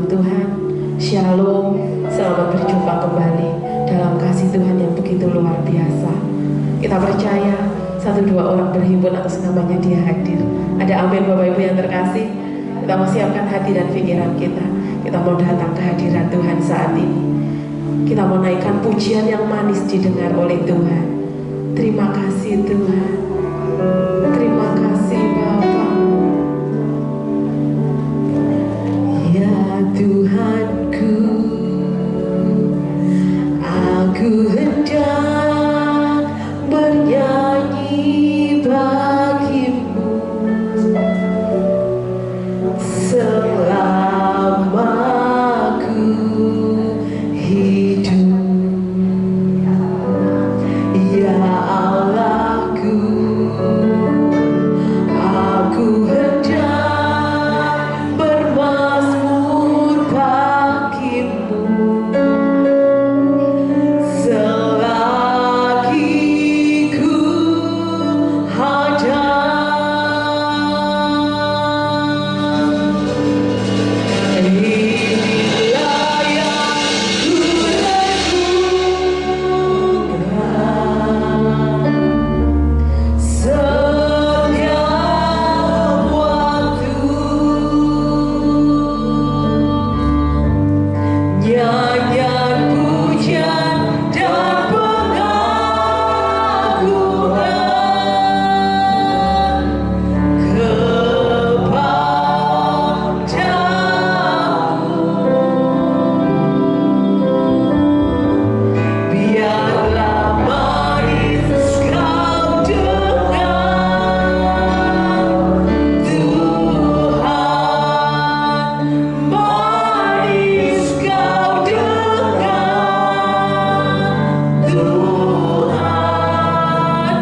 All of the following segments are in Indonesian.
Tuhan. Shalom, selamat berjumpa kembali dalam kasih Tuhan yang begitu luar biasa. Kita percaya satu dua orang berhimpun atas namanya Dia hadir. Ada amin Bapak Ibu yang terkasih. Kita mau siapkan hati dan pikiran kita. Kita mau datang ke hadirat Tuhan saat ini. Kita mau naikkan pujian yang manis didengar oleh Tuhan. Terima kasih Tuhan. Terima kasih Bapa. Ya Tuhanku, aku hendak bernyanyi bagimu selama aku hidup. Ya Allahku, aku hendak bermazmur bagimu selagi ku ada. Inilah yang ku lakukan setiap waktu, nyanyian pujian dan pengagungan kepadamu. Biarlah manis kau dengar Tuhan, manis kau dengar Tuhan,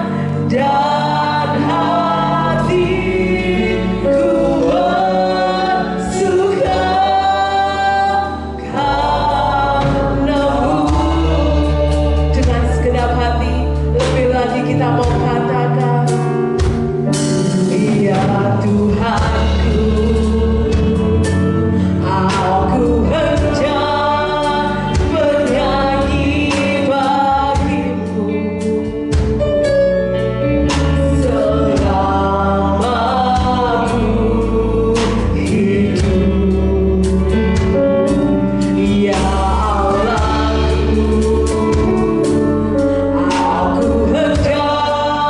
dan hatiku bersuka karenamu. Dengan segenap hati, lebih lagi kita mau katakan, ya Tuhanku, aku hendak bernyanyi bagimu selama aku hidup. Ya Allahku, aku hendak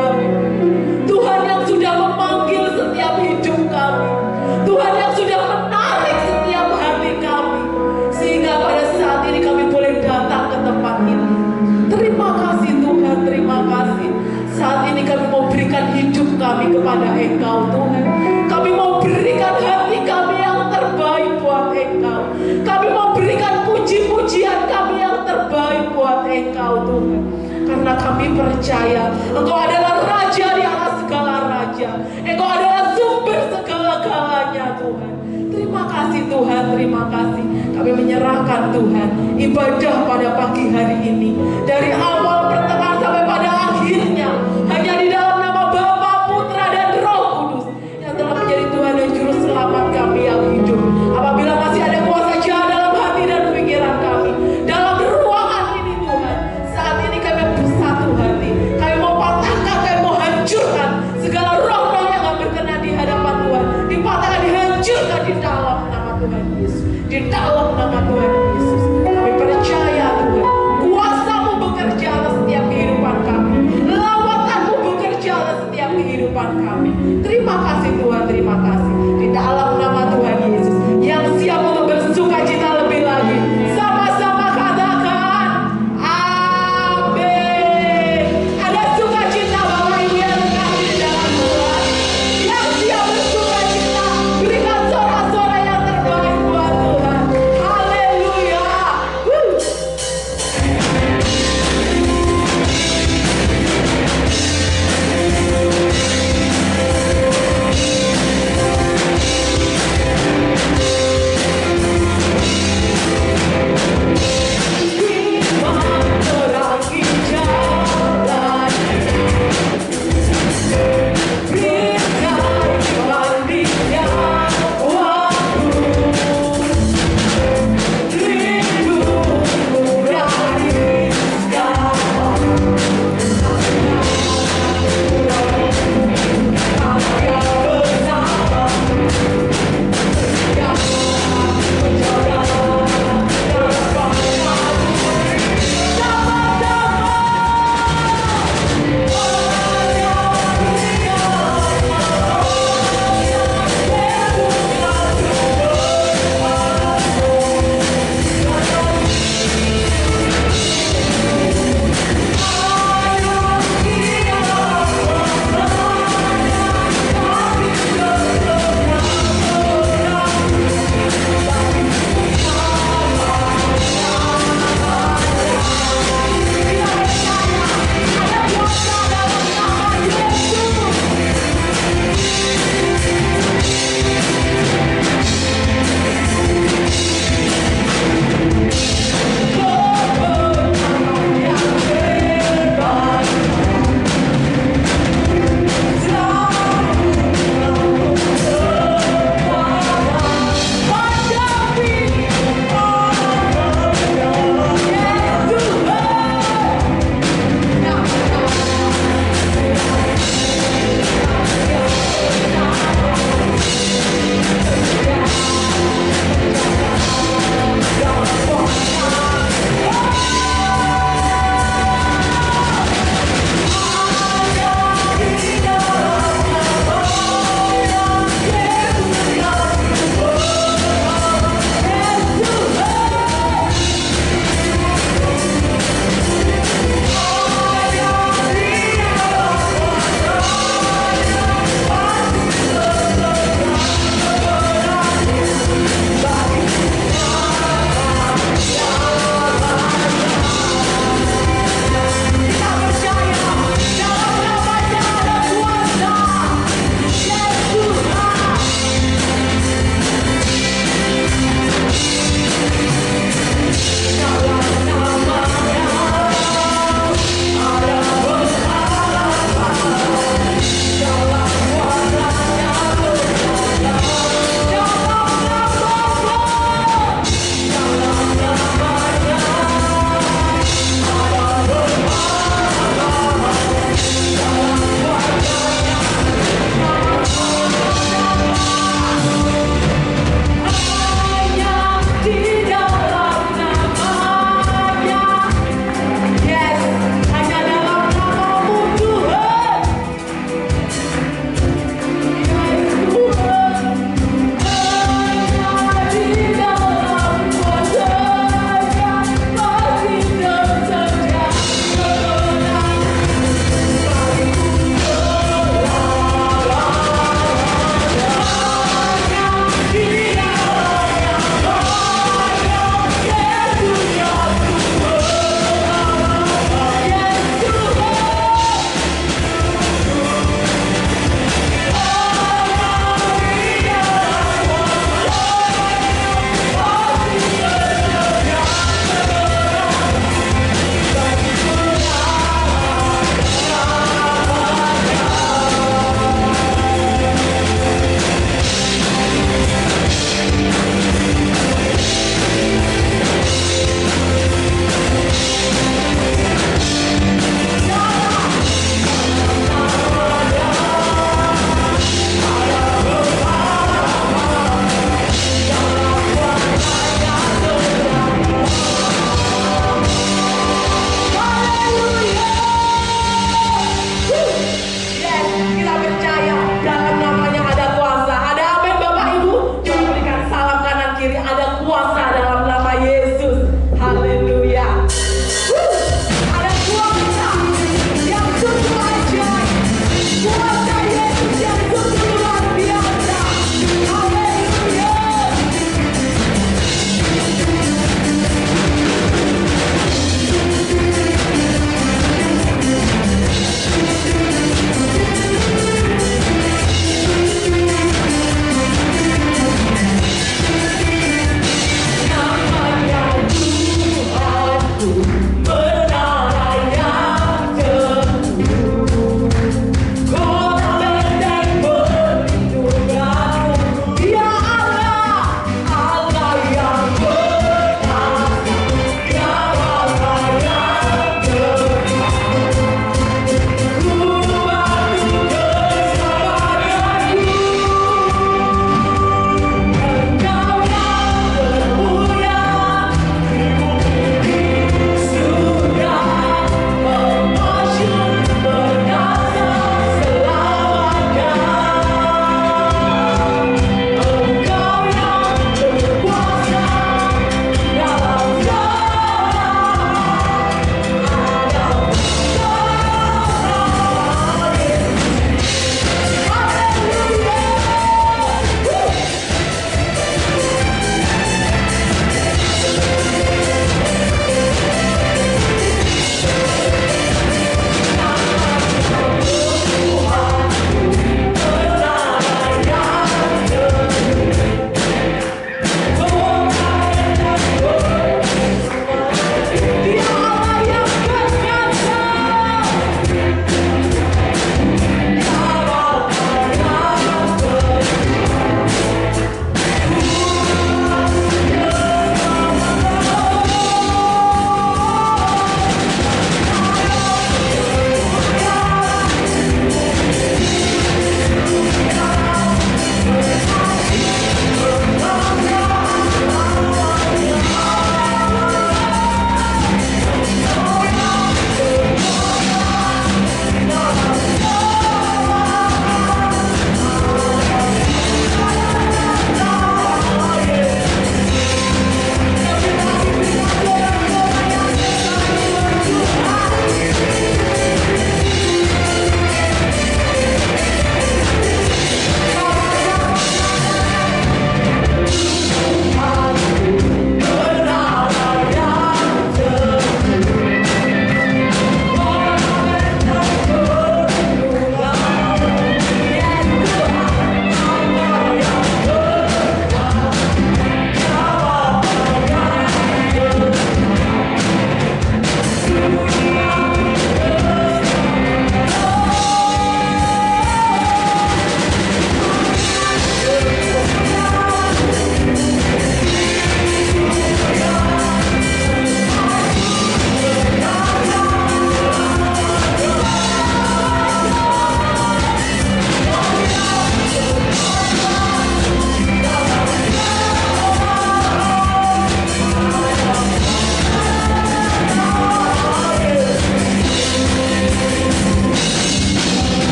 kami. Tuhan yang sudah memanggil setiap hidup kami. Tuhan yang sudah menarik setiap hati kami. Sehingga pada saat ini kami boleh datang ke tempat ini. Terima kasih Tuhan, terima kasih. Saat ini kami mau berikan hidup kami kepada Engkau Tuhan. Kami mau berikan hati kami yang terbaik buat Engkau. Kami mau berikan puji-pujian kami yang terbaik buat Engkau Tuhan. Karena kami percaya Engkau adalah Raja di atas segala raja. Engkau adalah sumber segala-galanya Tuhan. Terima kasih Tuhan, terima kasih. Kami menyerahkan Tuhan ibadah pada pagi hari ini. Dari awal pertengahan sampai pada akhirnya hanya di dalam nama Bapa, Putra dan Roh Kudus yang telah menjadi Tuhan dan Juru Selamat kami yang hidup. Apabila masih ada kuasa jahat dalam hati dan pikiran kami, dalam ruangan ini Tuhan, saat ini kami bersatu hati. Kami mau patahkan, kami mau hancurkan segala roh-roh yang gak berkenan di hadapan Tuhan. Dipatahkan, dihancurkan di dalam nama Tuhan Yesus. Di dalam nama Tuhan Yesus. Kami percaya Tuhan, kuasa-Mu bekerja atas setiap kehidupan kami. Lawatan-Mu bekerja atas setiap kehidupan kami. Terima kasih Tuhan, terima kasih. Di dalam nama Tuhan Yesus yang siap untuk bersukacita lebih lagi. Sama-sama katakan amin. Ada sukacita Bapak Ibu yang terkasih di dalam Tuhan, yang siap bersukacita, berikan sorak-sorak yang terbaik buat Tuhan. Haleluya.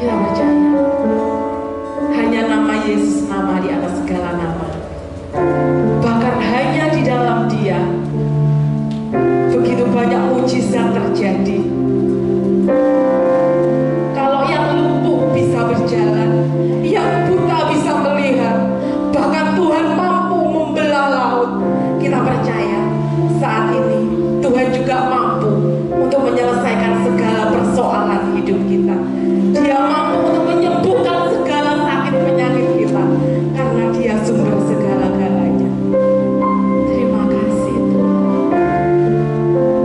Kita percaya hanya nama Yesus, nama di atas segala nama. Bahkan hanya di dalam Dia begitu banyak mujizat terjadi. Kalau yang lumpuh bisa berjalan, yang buta bisa melihat, bahkan Tuhan mampu membelah laut. Kita percaya saat ini Tuhan juga mampu untuk menyelesaikan segala persoalan hidup kita. Dia mampu untuk menyembuhkan segala sakit penyakit kita, karena Dia sumber segala-galanya. Terima kasih Tuhan.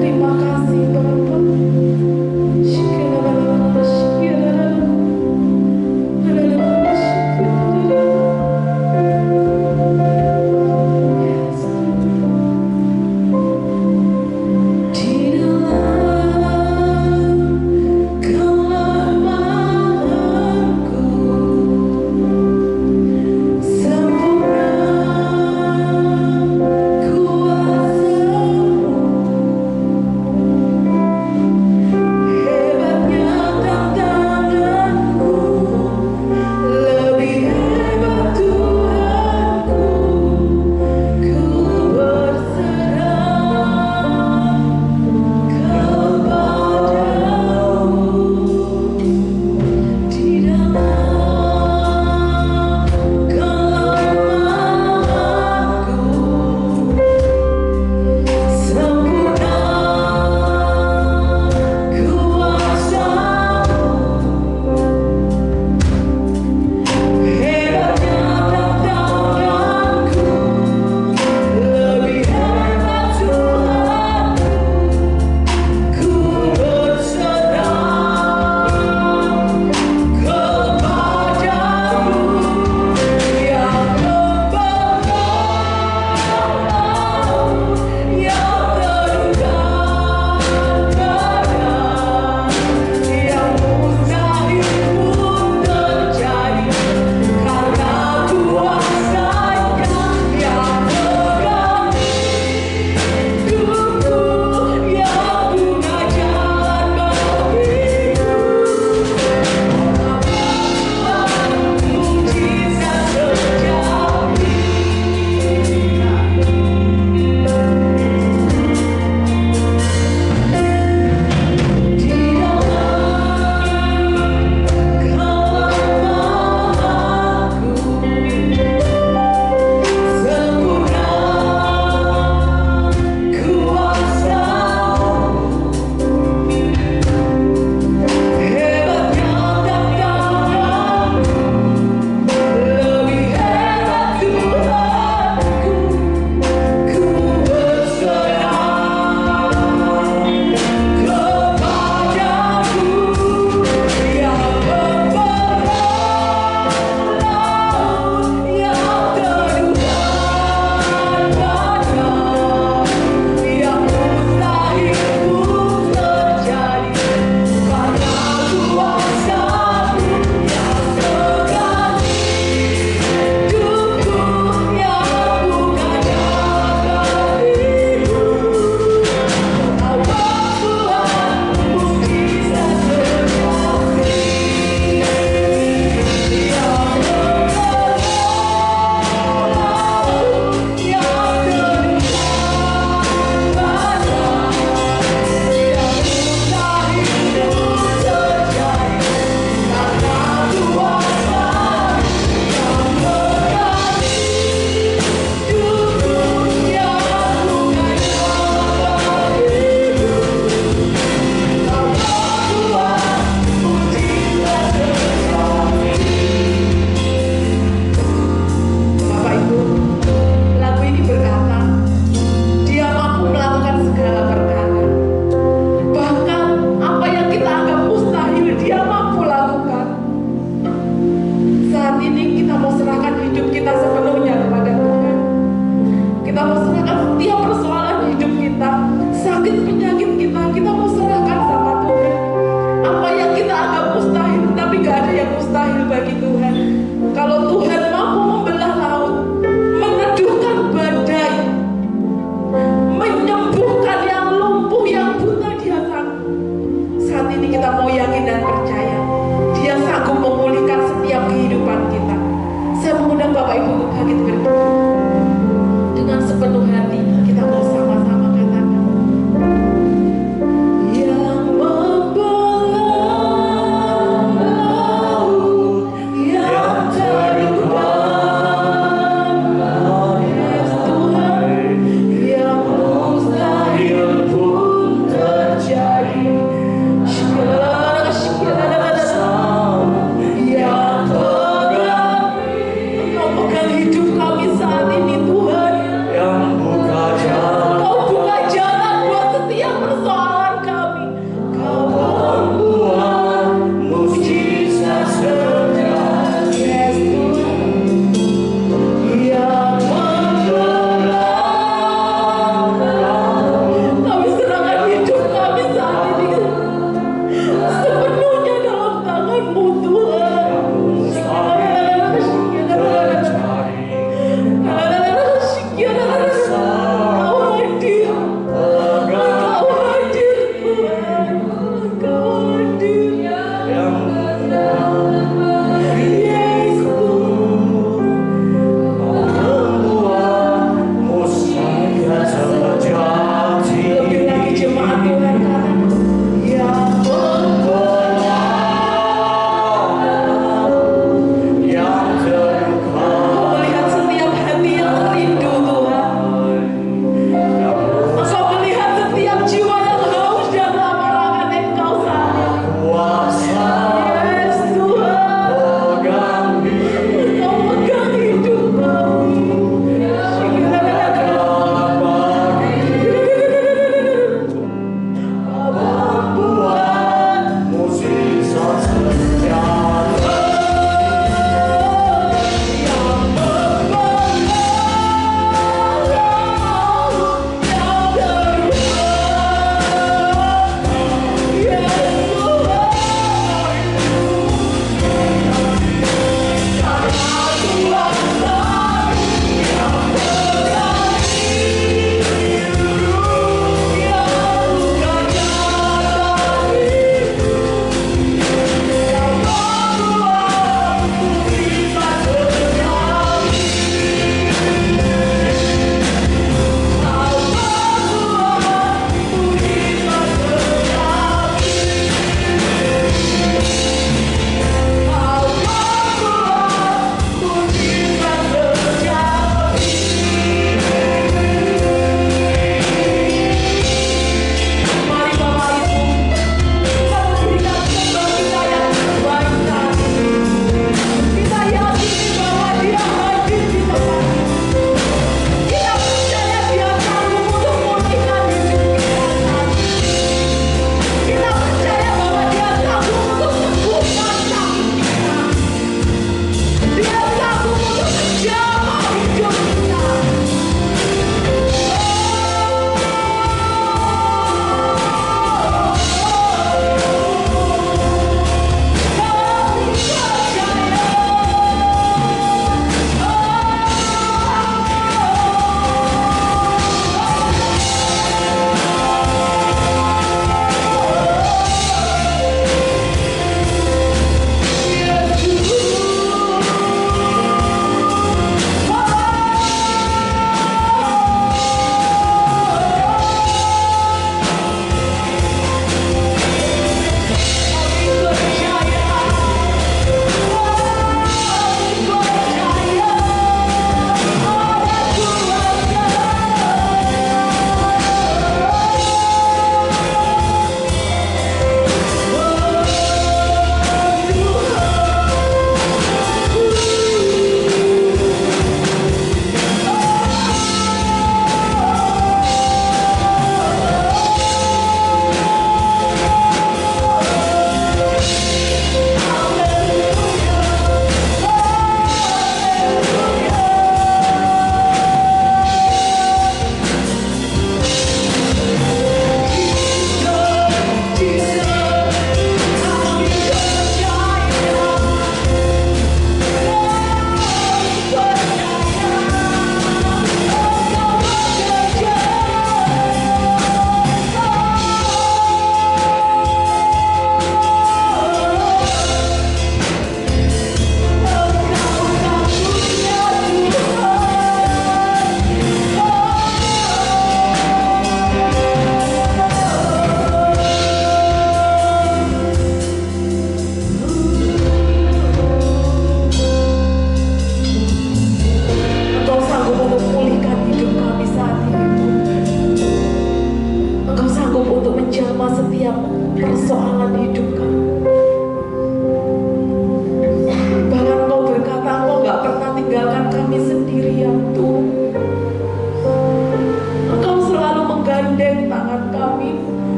Terima kasih Bapak.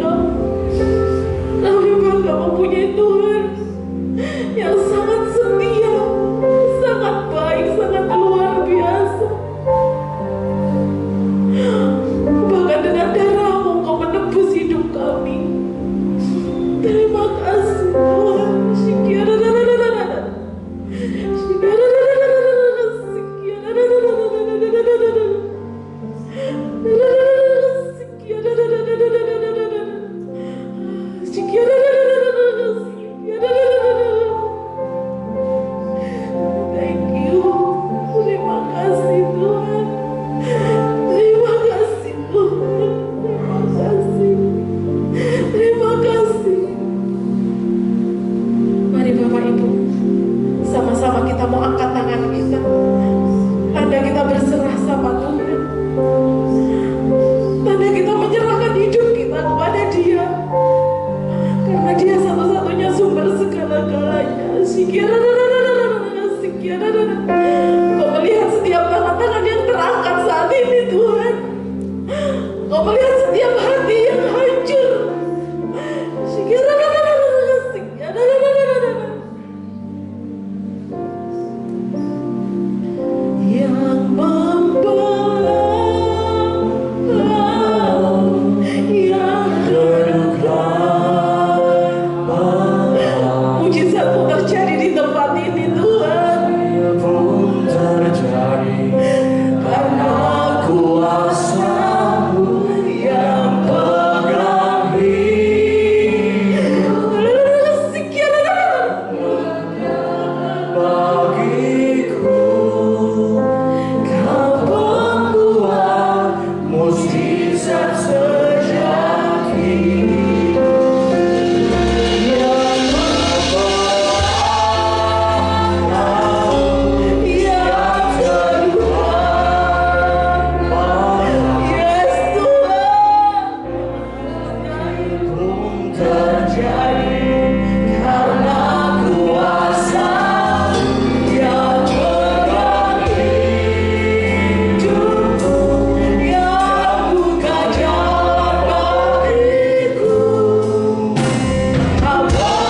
Engkau. Kami bangga mempunyai Tuhan yang sangat setia, sangat baik, sangat luar biasa. Bahkan dengan darah-Mu Engkau menebus hidup kami. Terima kasih Tuhan. Thank you. Terima kasih Tuhan. Terima kasih Tuhan. Terima kasih. Terima kasih. Mari Bapak Ibu, sama-sama kita mau angkat tangan kita. Tanda kita berserah sama Tuhan. Tanda kita menyerahkan hidup kita kepada Dia. Karena Dia satu-satunya sumber segala-galanya. Kau melihat setiap tangan-tangan yang terangkat saat ini Tuhan. Kau melihat setiap hati yang hancur. Yang membawa, yang mujizat-Mu terjadi di tempat ini Tuhan. Karena kuasa-Mu yang pegang hidup bagiku. Kau membuat mujizat terjadi. Yang membawa laut yang terluka. Yes Tuhan, pun terjadi karena kuasa yang pegang hidupku, yang buka jalan bagiku. Kau membuat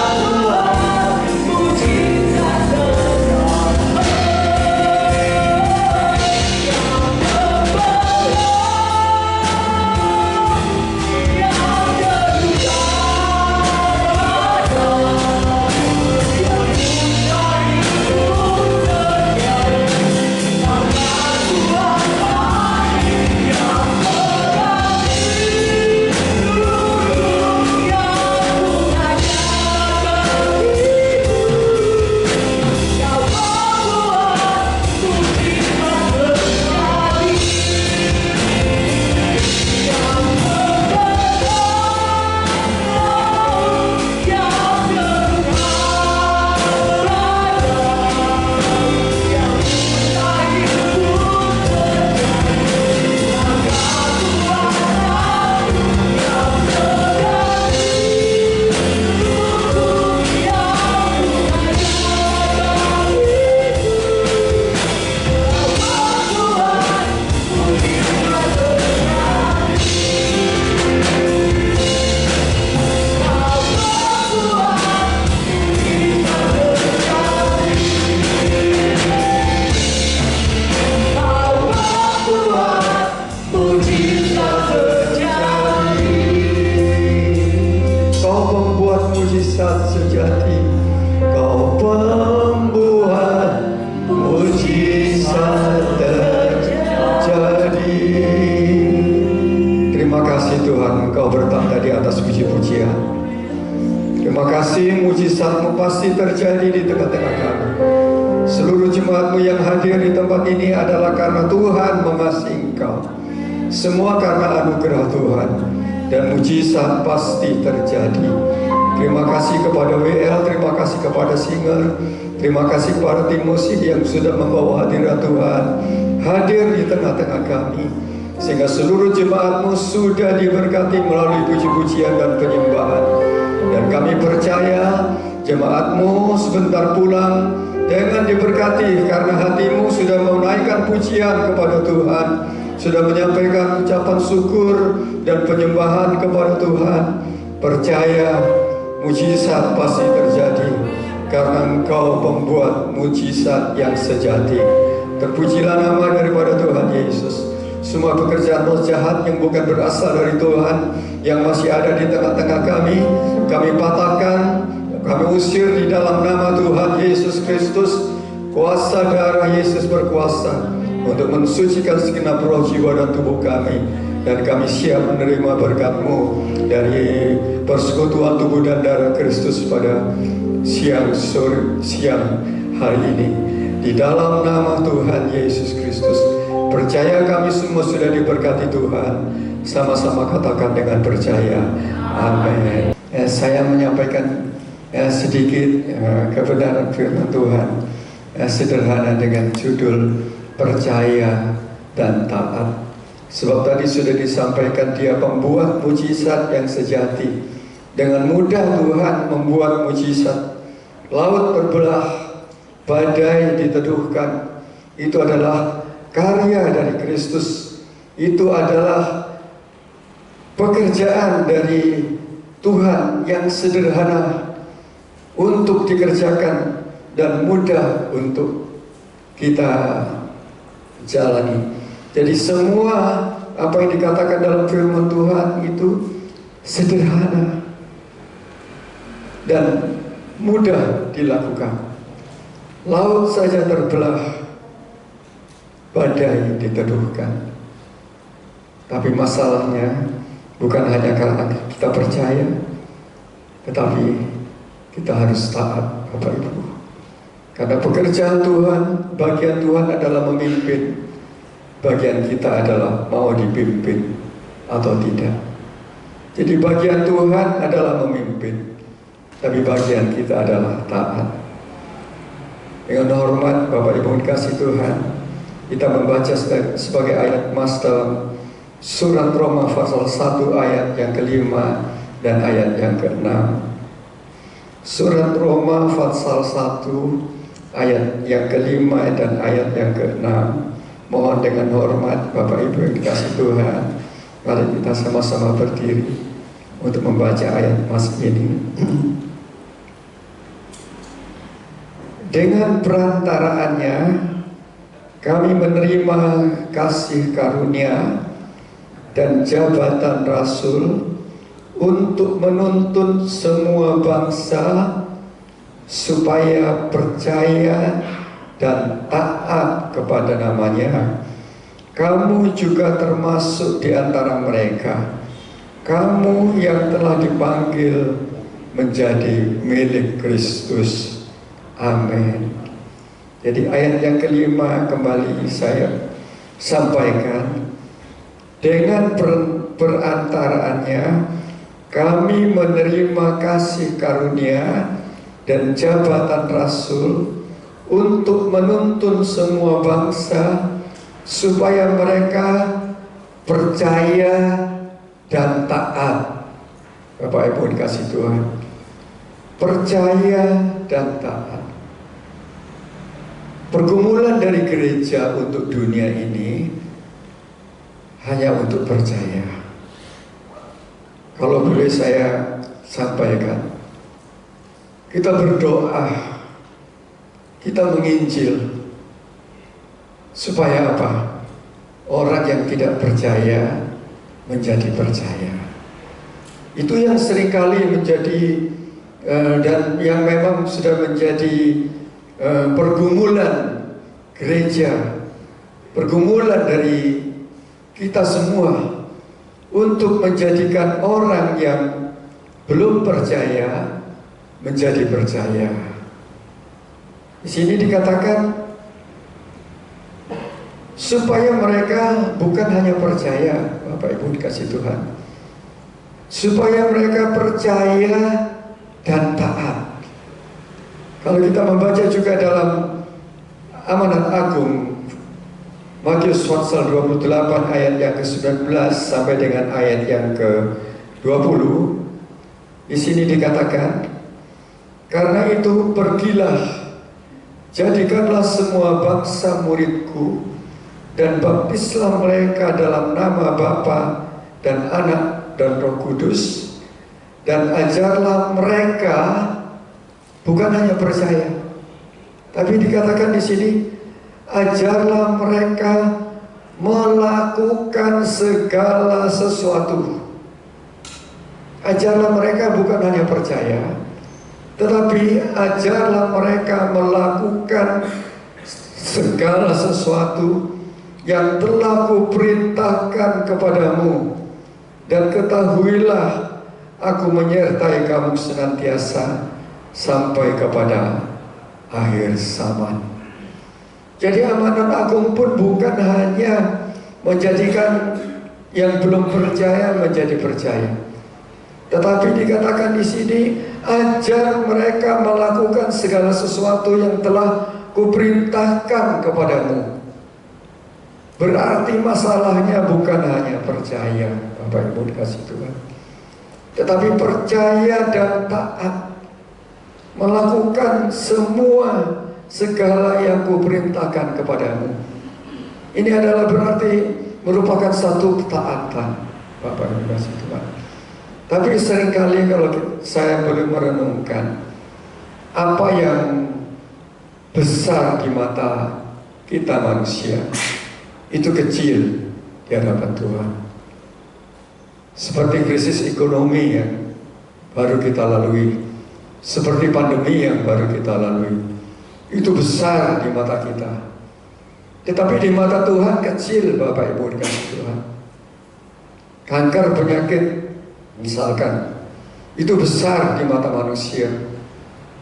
mujizat terjadi. Kau pembuat mujizat sejati. Kau pembuat mujizat terjadi. Terima kasih Tuhan, Engkau bertanda di atas puji-pujian. Terima kasih, mujizat-Mu pasti terjadi di tengah-tengah kami. Seluruh jemaat-Mu yang hadir di tempat ini adalah karena Tuhan mengasihi Engkau. Semua karena anugerah Tuhan. Dan mujizat pasti terjadi. Terima kasih kepada WL, terima kasih kepada Singer, terima kasih kepada tim musik yang sudah membawa hadirat Tuhan hadir di tengah-tengah kami, sehingga seluruh jemaat-Mu sudah diberkati melalui puji-pujian dan penyembahan. Dan kami percaya jemaat-Mu sebentar pulang dengan diberkati karena hatimu sudah menaikkan pujian kepada Tuhan. sudah menyampaikan ucapan syukur dan penyembahan kepada Tuhan. Percaya mujizat pasti terjadi karena Engkau pembuat mujizat yang sejati. Terpujilah nama daripada Tuhan Yesus. Semua pekerjaan roh jahat yang bukan berasal dari Tuhan, yang masih ada di tengah-tengah kami patahkan, kami usir di dalam nama Tuhan Yesus Kristus. Kuasa darah Yesus berkuasa untuk mensucikan segenap roh, jiwa, dan tubuh kami. Dan kami siap menerima berkat-Mu dari persekutuan tubuh dan darah Kristus pada siang hari ini. Di dalam nama Tuhan Yesus Kristus, percaya kami semua sudah diberkati Tuhan. Sama-sama katakan dengan percaya. Amin. Saya menyampaikan sedikit kebenaran firman Tuhan, sederhana dengan judul percaya dan taat. Sebab tadi sudah disampaikan Dia pembuat mujizat yang sejati. Dengan mudah Tuhan membuat mujizat. Laut berbelah, badai diteduhkan. Itu adalah karya dari Kristus. Itu adalah pekerjaan dari Tuhan yang sederhana untuk dikerjakan dan mudah untuk kita jalani. Jadi semua apa yang dikatakan dalam firman Tuhan itu sederhana dan mudah dilakukan. Laut saja terbelah, badai diteduhkan. Tapi masalahnya bukan hanya karena kita percaya, tetapi kita harus taat, Bapak Ibu. Karena pekerjaan Tuhan, bagian Tuhan adalah memimpin. Bagian kita adalah mau dipimpin atau tidak. Jadi bagian Tuhan adalah memimpin, tapi bagian kita adalah taat. Dengan hormat Bapak Ibu dikasih Tuhan, kita membaca sebagai ayat emas dalam surat Roma pasal 1 ayat yang ke-5 dan ayat yang ke-6. Surat Roma pasal 1 ayat yang ke-5 dan ayat yang ke-6. Mohon dengan hormat Bapak Ibu yang dikasih Tuhan, mari kita sama-sama berdiri untuk membaca ayat emas ini. Dengan perantaraannya kami menerima kasih karunia dan jabatan rasul untuk menuntun semua bangsa supaya percaya dan taat kepada namanya. Kamu juga termasuk di antara mereka. Kamu yang telah dipanggil menjadi milik Kristus. Amin. Jadi ayat yang ke-5 kembali saya sampaikan. Dengan perantaraannya kami menerima kasih karunia dan jabatan rasul untuk menuntun semua bangsa supaya mereka percaya dan taat. Bapak Ibu dikasih Tuhan, percaya dan taat. Pergumulan dari gereja untuk dunia ini hanya untuk percaya. Kalau boleh saya sampaikan, kita berdoa, kita menginjil supaya apa? Orang yang tidak percaya menjadi percaya. Itu yang seringkali menjadi dan yang memang sudah menjadi pergumulan gereja, pergumulan dari kita semua untuk menjadikan orang yang belum percaya menjadi percaya. Di sini dikatakan supaya mereka bukan hanya percaya, Bapak Ibu dikasih Tuhan, supaya mereka percaya dan taat. Kalau kita membaca juga dalam Amanat Agung Matius pasal 28 ayat yang ke-19 sampai dengan ayat yang ke-20, di sini dikatakan, karena itu pergilah, jadikanlah semua bangsa muridku, dan baptislah mereka dalam nama Bapa dan Anak dan Roh Kudus, dan ajarlah mereka, bukan hanya percaya, tapi dikatakan di sini, ajarlah mereka melakukan segala sesuatu. Ajarlah mereka bukan hanya percaya, tetapi ajarlah mereka melakukan segala sesuatu yang telah kuperintahkan kepadamu, dan ketahuilah aku menyertai kamu senantiasa sampai kepada akhir zaman. Jadi amanat agung pun bukan hanya menjadikan yang belum percaya menjadi percaya, tetapi dikatakan di sini, ajar mereka melakukan segala sesuatu yang telah kuperintahkan kepadamu. Berarti masalahnya bukan hanya percaya, Bapak Ibu dikasih Tuhan, tetapi percaya dan taat, melakukan segala yang kuperintahkan kepadamu. Ini adalah berarti merupakan satu ketaatan, Bapak Ibu dikasih Tuhan. Tapi seringkali kalau saya boleh merenungkan, apa yang besar di mata kita manusia itu kecil di hadapan Tuhan. Seperti krisis ekonomi yang baru kita lalui, seperti pandemi yang baru kita lalui, itu besar di mata kita. Tetapi di mata Tuhan kecil, Bapak Ibu dikasih Tuhan. Kanker, penyakit misalkan, itu besar di mata manusia,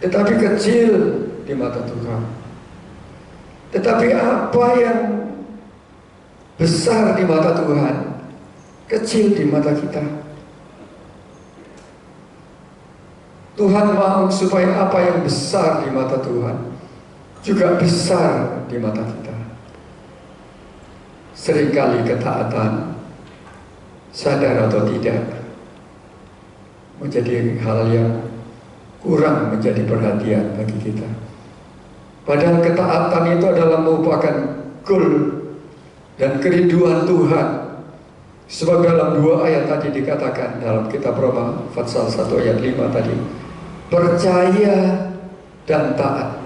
tetapi kecil di mata Tuhan. Tetapi apa yang besar di mata Tuhan, kecil di mata kita. Tuhan mau supaya apa yang besar di mata Tuhan juga besar di mata kita. Seringkali ketaatan, sadar atau tidak, menjadi hal yang kurang menjadi perhatian bagi kita. Padahal ketaatan itu adalah merupakan goal dan kerinduan Tuhan. Sebab dalam 2 ayat tadi dikatakan dalam kitab Roma pasal 1 ayat 5 tadi, percaya dan taat.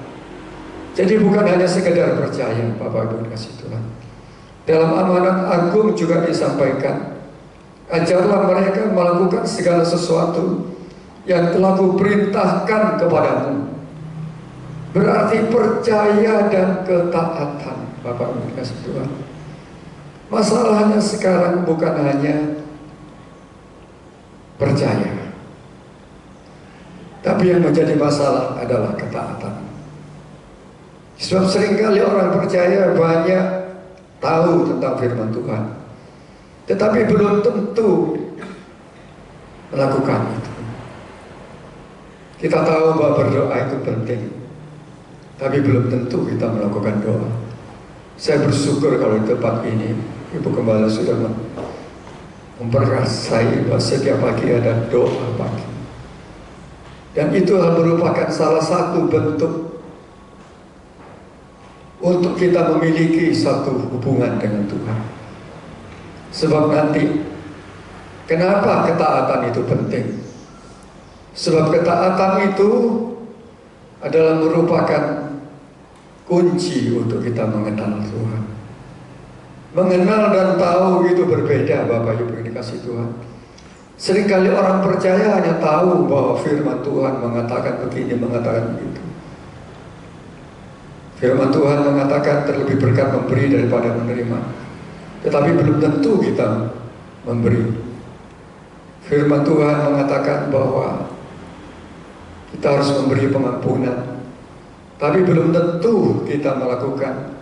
Jadi bukan hanya sekedar percaya, Bapak Ibu dikasih Tuhan. Dalam amanat agung juga disampaikan, ajarlah mereka melakukan segala sesuatu yang telah kuperintahkan kepadamu. Berarti percaya dan ketaatan, Bapak Ibu dikasih Tuhan. Masalahnya sekarang bukan hanya percaya, tapi yang menjadi masalah adalah ketaatan. Sebab seringkali orang percaya banyak tahu tentang firman Tuhan, tetapi belum tentu melakukan itu. Kita tahu bahwa berdoa itu penting, tapi belum tentu kita melakukan doa. Saya bersyukur kalau di tempat ini Ibu Gembala sudah memperkasai bahwa setiap pagi ada doa pagi, dan itu merupakan salah satu bentuk untuk kita memiliki satu hubungan dengan Tuhan. Sebab nanti, kenapa ketaatan itu penting? Sebab ketaatan itu adalah merupakan kunci untuk kita mengenal Tuhan. Mengenal dan tahu itu berbeda, Bapak Ibu yang dikasih Tuhan. Seringkali orang percaya hanya tahu bahwa firman Tuhan mengatakan begini, mengatakan begitu. Firman Tuhan mengatakan terlebih berkat memberi daripada menerima, tetapi belum tentu kita memberi. Firman Tuhan mengatakan bahwa kita harus memberi pengampunan, tapi belum tentu kita melakukan,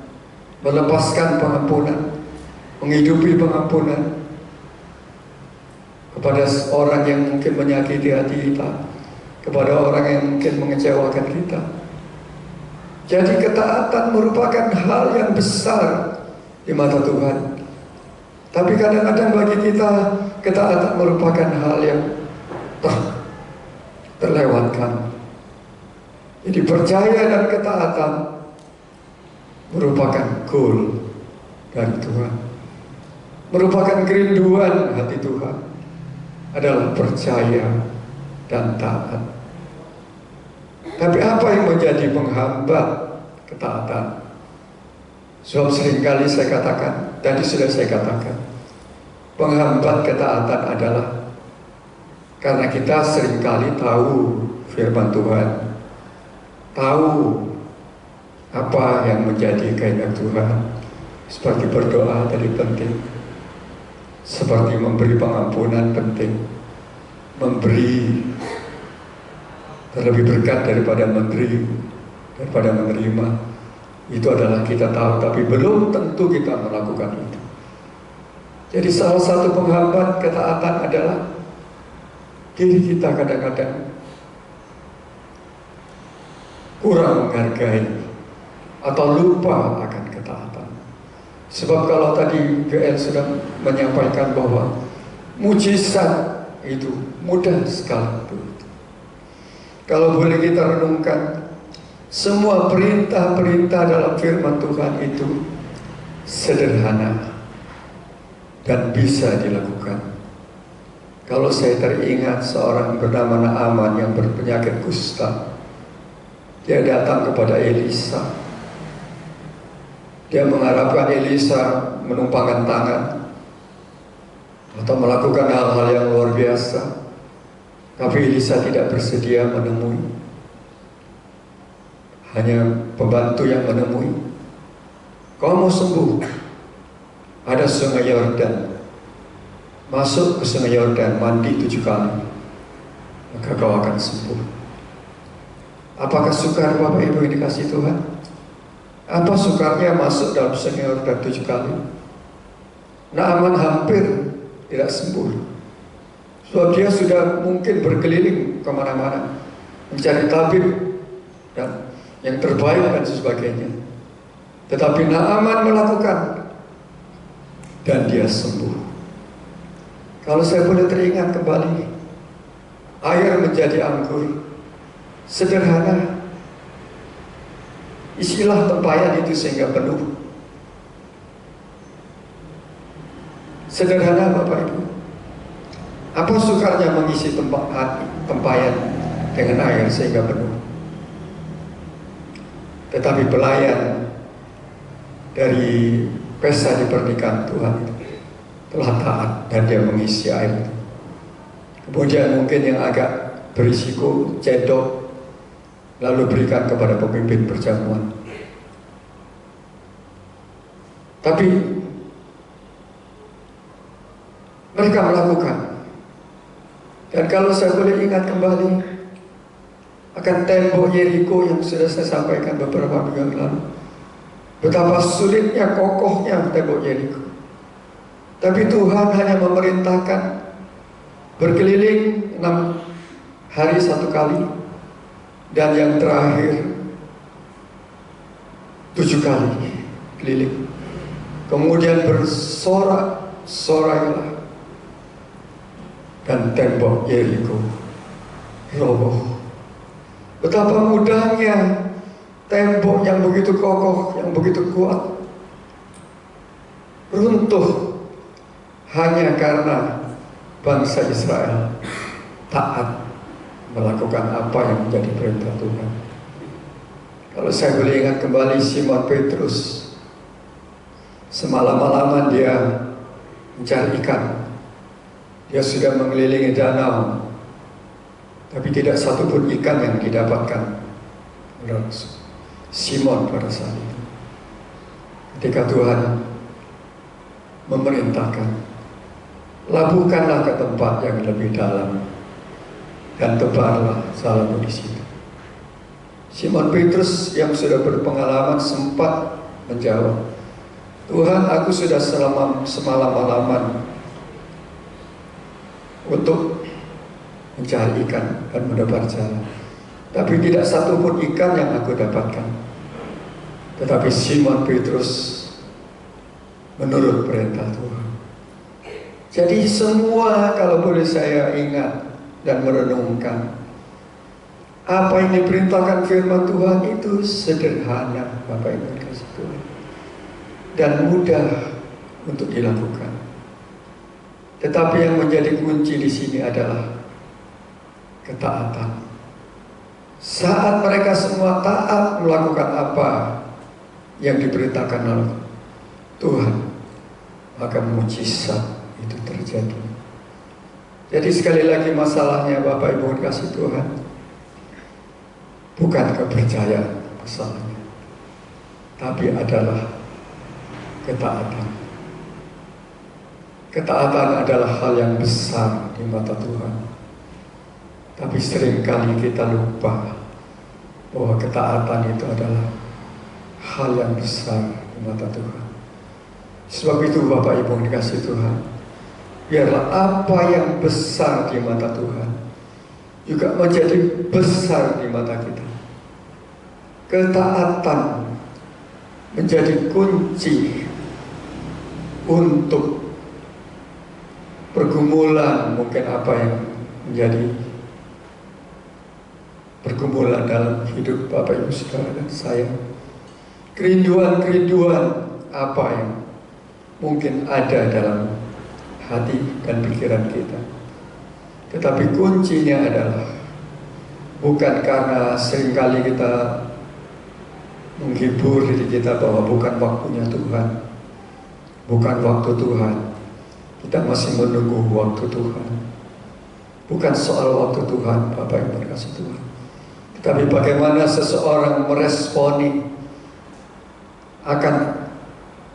melepaskan pengampunan, menghidupi pengampunan kepada orang yang mungkin menyakiti hati kita, kepada orang yang mungkin mengecewakan kita. Jadi ketaatan merupakan hal yang besar di mata Tuhan. Tapi kadang-kadang bagi kita, ketaatan merupakan hal yang terlewatkan. Jadi percaya dan ketaatan merupakan goal dari Tuhan. Merupakan kerinduan hati Tuhan adalah percaya dan taat. Tapi apa yang menjadi penghambat ketaatan? Sebab seringkali saya katakan, tadi sudah saya katakan, penghambat ketaatan adalah karena kita seringkali tahu firman Tuhan, tahu apa yang menjadi kehendak Tuhan, seperti berdoa tadi penting, seperti memberi pengampunan penting, memberi terlebih berkat daripada menerima. Itu adalah kita tahu, tapi belum tentu kita melakukan itu. Jadi salah satu penghambat ketaatan adalah diri kita kadang-kadang kurang menghargai atau lupa akan ketaatan. Sebab kalau tadi GL sudah menyampaikan bahwa mujizat itu mudah sekali. Kalau boleh kita renungkan, semua perintah-perintah dalam firman Tuhan itu sederhana dan bisa dilakukan. Kalau saya teringat seorang bernama Naaman yang berpenyakit kusta, dia datang kepada Elisa. Dia mengharapkan Elisa menumpangkan tangan atau melakukan hal-hal yang luar biasa. Tapi Elisa tidak bersedia menemui. Hanya pembantu yang menemui. Kau mau sembuh? Ada sungai Yordan. Masuk ke sungai Yordan, mandi 7 kali, maka kau akan sembuh. Apakah sukar Bapak Ibu yang dikasih Tuhan? Apa sukarnya masuk dalam sungai Yordan 7 kali? Naaman hampir tidak sembuh. Sebab dia sudah mungkin berkeliling kemana-mana mencari tabib dan yang terbaik dan sebagainya. Tetapi Naaman melakukan dan dia sembuh. Kalau saya boleh teringat kembali, air menjadi anggur, sederhana. Isilah tempayan itu sehingga penuh. Sederhana Bapak Ibu. Apa sukarnya mengisi tempayan dengan air sehingga penuh? Tetapi pelayan dari pesta di pernikahan Tuhan telah taat dan dia mengisi air. Kemudian mungkin yang agak berisiko cedok, lalu berikan kepada pemimpin perjamuan. Tapi mereka melakukan. Dan kalau saya boleh ingat kembali akan tembok Yeriko yang sudah saya sampaikan beberapa minggu yang lalu, betapa sulitnya, kokohnya tembok Yeriko. Tapi Tuhan hanya memerintahkan berkeliling 6 hari 1 kali, dan yang terakhir 7 kali keliling. Kemudian bersorak-sorailah dan tembok Yeriko roboh. Betapa mudahnya tembok yang begitu kokoh, yang begitu kuat runtuh hanya karena bangsa Israel taat melakukan apa yang menjadi perintah Tuhan. Kalau saya boleh ingat kembali Simon Petrus, semalam-malaman dia mencari ikan. Dia sudah mengelilingi danau, tapi tidak satupun ikan yang didapatkan. Simon pada saat itu, ketika Tuhan memerintahkan, labuhkanlah ke tempat yang lebih dalam dan tebarlah salmu di situ. Simon Petrus yang sudah berpengalaman sempat menjawab, Tuhan, aku sudah semalam-malaman untuk mencari ikan dan mendapat jalan, tapi tidak satu pun ikan yang aku dapatkan. Tetapi Simon Petrus menurut perintah Tuhan. Jadi semua, kalau boleh saya ingat dan merenungkan, apa yang diperintahkan firman Tuhan itu sederhana, Bapak Ibu kasih Tuhan. dan mudah untuk dilakukan. Tetapi yang menjadi kunci di sini adalah ketaatan. Saat mereka semua taat melakukan apa yang diberitakan oleh Tuhan, maka mujizat itu terjadi. Jadi sekali lagi masalahnya Bapak Ibu kasih Tuhan, bukan kepercayaan masalahnya, tapi adalah ketaatan. Ketaatan adalah hal yang besar di mata Tuhan. Tapi seringkali kita lupa bahwa ketaatan itu adalah hal yang besar di mata Tuhan. Sebab itu Bapak Ibu dikasih Tuhan, biarlah apa yang besar di mata Tuhan juga menjadi besar di mata kita. Ketaatan menjadi kunci untuk pergumulan, mungkin apa yang menjadi pergumulan dalam hidup Bapak Ibu Saudara dan saya. Kerinduan-kerinduan apa yang mungkin ada dalam hati dan pikiran kita. Tetapi kuncinya adalah bukan karena seringkali kita menghibur diri kita bahwa bukan waktunya Tuhan, bukan waktu Tuhan. Kita masih menunggu waktu Tuhan. Bukan soal waktu Tuhan, Bapak Ibu kasih Tuhan. Tapi bagaimana seseorang meresponi akan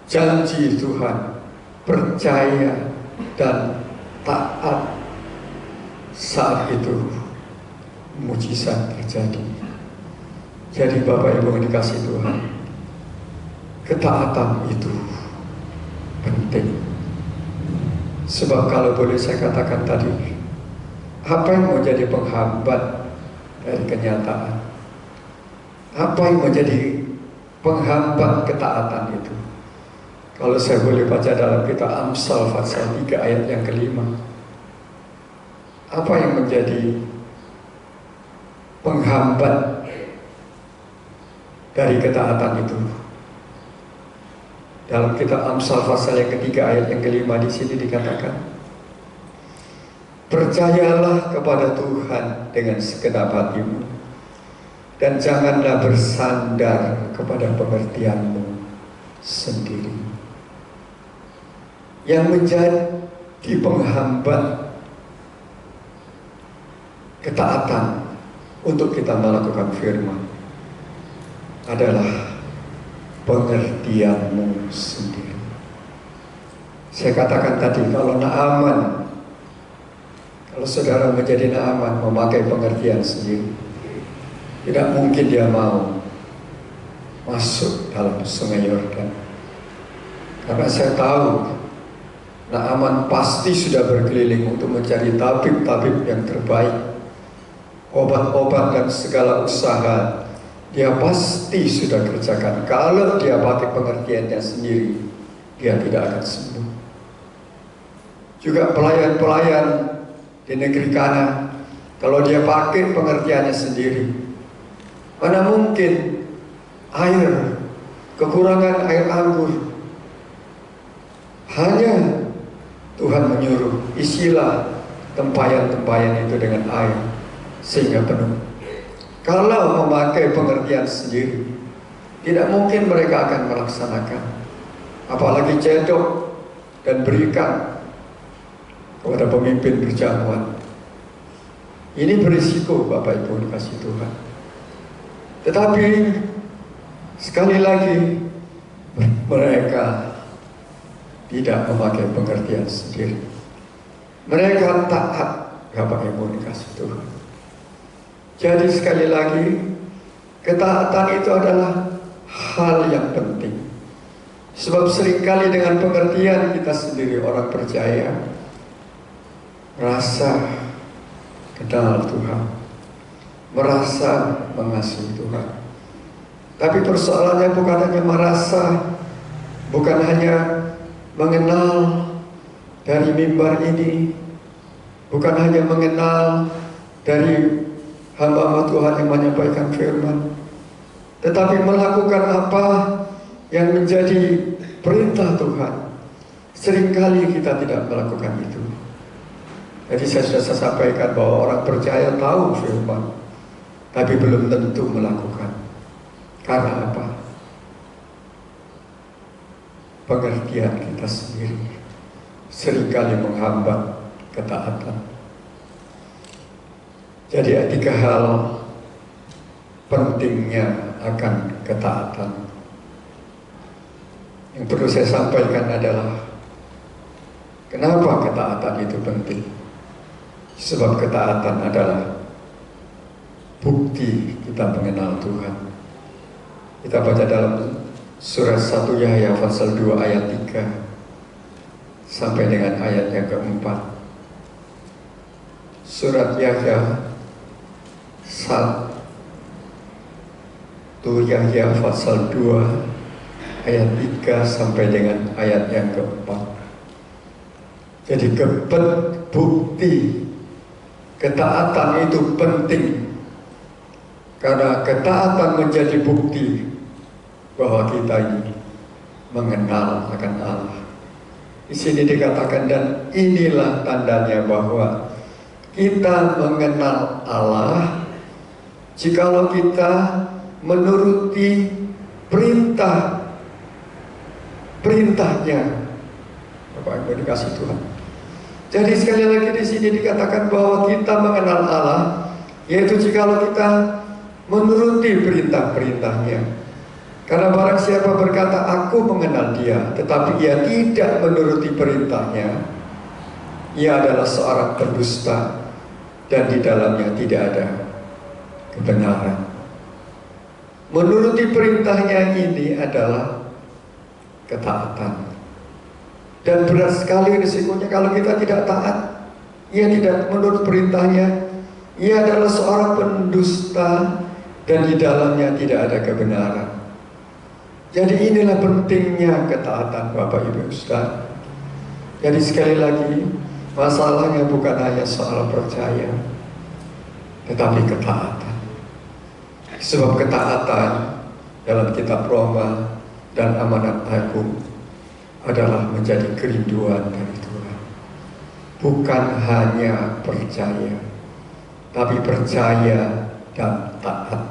janji Tuhan, percaya dan taat, saat itu mujizat terjadi. Jadi Bapak Ibu yang dikasih Tuhan, ketaatan itu penting. Sebab kalau boleh saya katakan tadi, apa yang menjadi penghambat dari kenyataan? Apa yang menjadi penghambat ketaatan itu? Kalau saya boleh baca dalam kitab Amsal pasal 3 ayat yang kelima, apa yang menjadi penghambat dari ketaatan itu? Dalam kitab Amsal pasal yang ketiga ayat yang kelima di sini dikatakan, percayalah kepada Tuhan dengan segenap hatimu, dan janganlah bersandar kepada pengertianmu sendiri. Yang menjadi penghambat ketaatan untuk kita melakukan firman adalah pengertianmu sendiri. Saya katakan tadi, kalau Naaman, kalau saudara menjadi Naaman memakai pengertian sendiri, tidak mungkin dia mau masuk dalam sungai Yordan. Karena saya tahu Naaman pasti sudah berkeliling untuk mencari tabib-tabib yang terbaik, obat-obat dan segala usaha dia pasti sudah kerjakan. Kalau dia pakai pengertiannya sendiri, dia tidak akan sembuh. Juga pelayan-pelayan di negeri Kana, kalau dia pakai pengertiannya sendiri, mana mungkin air, kekurangan air anggur. Hanya Tuhan menyuruh, isilah tempayan-tempayan itu dengan air sehingga penuh. Kalau memakai pengertian sendiri, tidak mungkin mereka akan melaksanakan. Apalagi cedok dan berikan kepada pemimpin berjamuan. Ini berisiko Bapak Ibu dikasih Tuhan. Tetapi sekali lagi mereka tidak memakai pengertian sendiri. Mereka taat Bapak Ibu dikasih Tuhan. Jadi sekali lagi, ketaatan itu adalah hal yang penting. Sebab seringkali dengan pengertian kita sendiri, orang percaya merasa kenal Tuhan, merasa mengasihi Tuhan. Tapi persoalannya bukan hanya merasa, bukan hanya mengenal dari mimbar ini, bukan hanya mengenal dari hamba-hamba Tuhan yang menyampaikan firman, tetapi melakukan apa yang menjadi perintah Tuhan. Seringkali kita tidak melakukan itu. Jadi saya sudah sampaikan bahwa orang percaya tahu firman, tapi belum tentu melakukan. Karena apa? Pengertian kita sendiri seringkali menghambat ketaatan. Jadi ada 3 hal pentingnya akan ketaatan. Yang perlu saya sampaikan adalah kenapa ketaatan itu penting. Sebab ketaatan adalah bukti kita mengenal Tuhan. Kita baca dalam surat 1 Yahya pasal 2 ayat 3 sampai dengan ayat yang keempat. Surat Yahya 1 Yahya pasal 2 ayat 3 sampai dengan ayat yang keempat. Jadi bukti ketaatan itu penting, karena ketaatan menjadi bukti bahwa kita ini mengenal akan Allah. Di sini dikatakan, dan inilah tandanya bahwa kita mengenal Allah jikalau kita menuruti perintahnya. Bapak Ibu dikasih Tuhan. Jadi sekali lagi di sini dikatakan bahwa kita mengenal Allah, yaitu jikalau kita menuruti perintah-perintahnya. Karena barang siapa berkata aku mengenal Dia, tetapi ia tidak menuruti perintahnya, ia adalah seorang pendusta dan di dalamnya tidak ada kebenaran. Menuruti perintahnya ini adalah ketaatan. Dan berat sekali risikonya kalau kita tidak taat, ia tidak menurut perintahnya, ia adalah seorang pendusta dan di dalamnya tidak ada kebenaran. Jadi inilah pentingnya ketaatan Bapak Ibu Saudara. Jadi sekali lagi, masalahnya bukan hanya soal percaya, tetapi ketaatan. Sebab ketaatan dalam kitab Roma dan amanat agung adalah menjadi kerinduan dari Tuhan. Bukan hanya percaya, tapi percaya dan taat.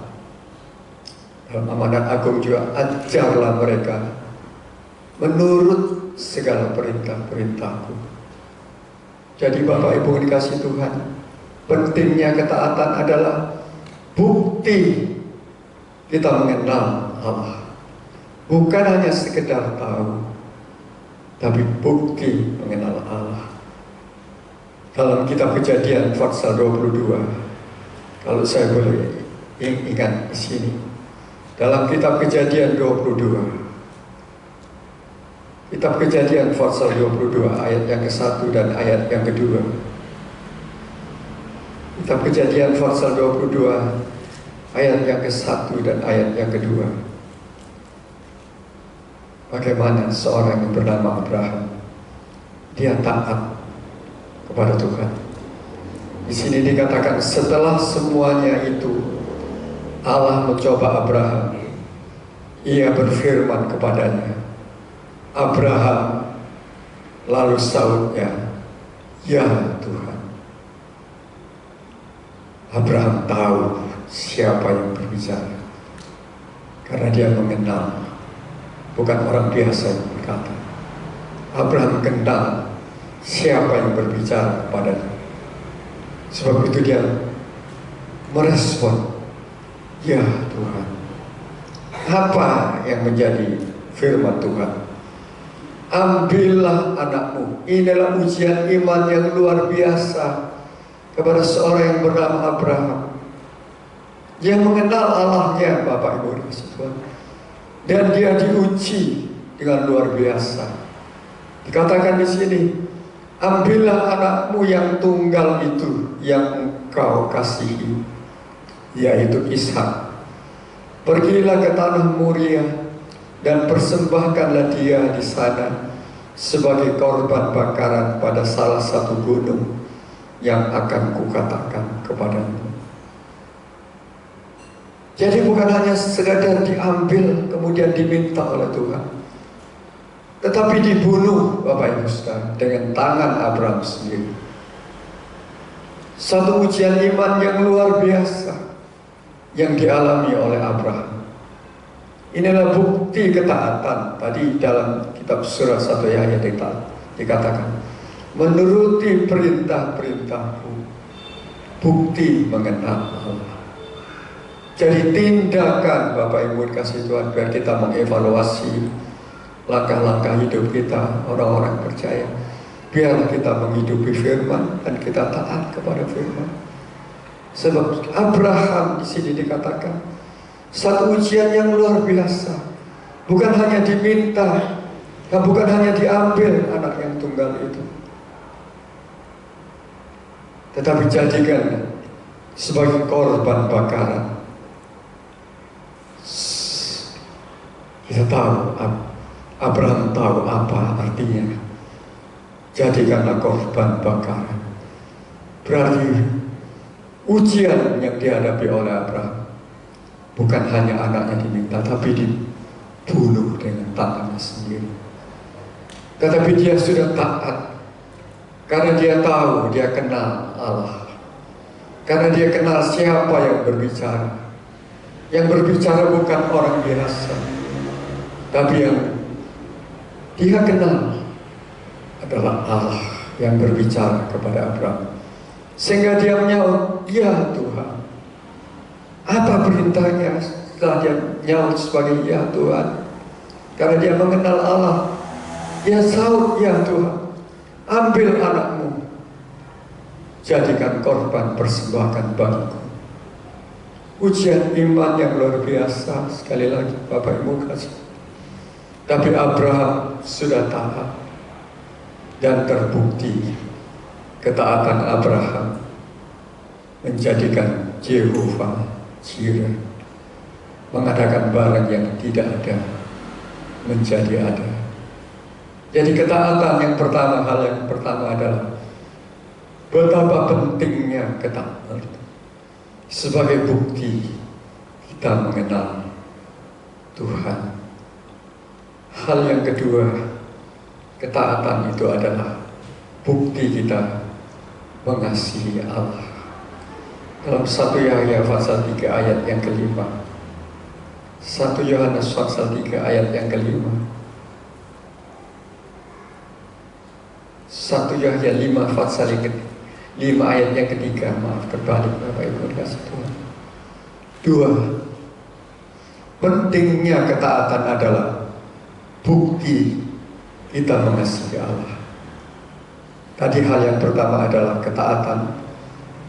Dalam amanat agung juga, ajarlah mereka menurut segala perintah-perintahku. Jadi Bapak Ibu dikasih Tuhan, pentingnya ketaatan adalah bukti kita mengenal Allah. Bukan hanya sekedar tahu, tapi bukti mengenal Allah. Dalam kitab Kejadian pasal 22, kalau saya boleh ingat di sini, dalam kitab Kejadian 22, kitab Kejadian pasal 22 ayat yang ke-1 dan ayat yang kedua. Kitab Kejadian pasal 22 ayat yang ke-1 dan ayat yang kedua. Bagaimana seorang yang bernama Abraham, dia taat kepada Tuhan. Di sini dikatakan setelah semuanya itu Allah mencoba Abraham. Ia berfirman kepadanya, Abraham, lalu sahutnya, ya Tuhan. Abraham tahu siapa yang berbicara, karena dia mengenal. Bukan orang biasa yang berkata. Abraham kenal siapa yang berbicara kepadanya. Sebab itu dia merespon, ya Tuhan. Apa yang menjadi firman Tuhan? Ambillah anakmu. Inilah ujian iman yang luar biasa kepada seorang yang bernama Abraham, yang mengenal Allahnya, Bapak Ibu dikasih Tuhan. Dan dia diuji dengan luar biasa. Dikatakan di sini, ambillah anakmu yang tunggal itu yang engkau kasihi, yaitu Ishak. Pergilah ke tanah Moria dan persembahkanlah dia di sana sebagai korban bakaran pada salah satu gunung yang akan kukatakan kepadamu. Jadi bukan hanya sekadar diambil kemudian diminta oleh Tuhan, tetapi dibunuh Bapak Ibu Saudara dengan tangan Abraham sendiri. Satu ujian iman yang luar biasa yang dialami oleh Abraham. Inilah bukti ketaatan. Tadi dalam kitab surat 1 ayat dikatakan, menuruti perintah-perintahku, bukti mengenal Allah. Jadi tindakan Bapak Ibu kasih Tuhan, biar kita mengevaluasi langkah-langkah hidup kita, orang-orang percaya. Biar kita menghidupi firman dan kita taat kepada firman. Sebab Abraham di sini dikatakan satu ujian yang luar biasa. Bukan hanya diminta, dan bukan hanya diambil anak yang tunggal itu, tetapi jadikan sebagai korban bakaran. Kita tahu, Abraham tahu apa artinya. Jadikanlah korban bakaran. Berarti ujian yang dihadapi oleh Abraham bukan hanya anaknya diminta, tapi dibunuh dengan tangannya sendiri. Tetapi dia sudah taat, karena dia tahu, dia kenal Allah. Karena dia kenal siapa yang berbicara. Yang berbicara bukan orang biasa, tapi yang dia kenal adalah Allah yang berbicara kepada Abraham. Sehingga dia menyaut, ya Tuhan. Apa perintahnya? Setelah dia menyaut sebagai ya Tuhan, karena dia mengenal Allah, dia saut, ya Tuhan, ambil anakmu, jadikan korban persembahan bagiku. Ujian iman yang luar biasa. Sekali lagi Bapak Ibu kasih. Tapi Abraham sudah taat, dan terbukti ketaatan Abraham menjadikan Jehovah Jireh, mengadakan barang yang tidak ada menjadi ada. Jadi ketaatan yang pertama, hal yang pertama adalah betapa pentingnya ketaatan sebagai bukti kita mengenal Tuhan. Hal yang kedua, ketaatan itu adalah bukti kita mengasihi Allah. Dalam 1 Yahya pasal 3 ayat yang kelima, 1 Yohanes pasal 3 ayat yang kelima, 1 Yahya 5 pasal 5 ayat yang ketiga, maaf terbalik Bapak Ibu kasih Tuhan. 2. Pentingnya ketaatan adalah bukti kita mengasihi Allah. Tadi hal yang pertama adalah ketaatan,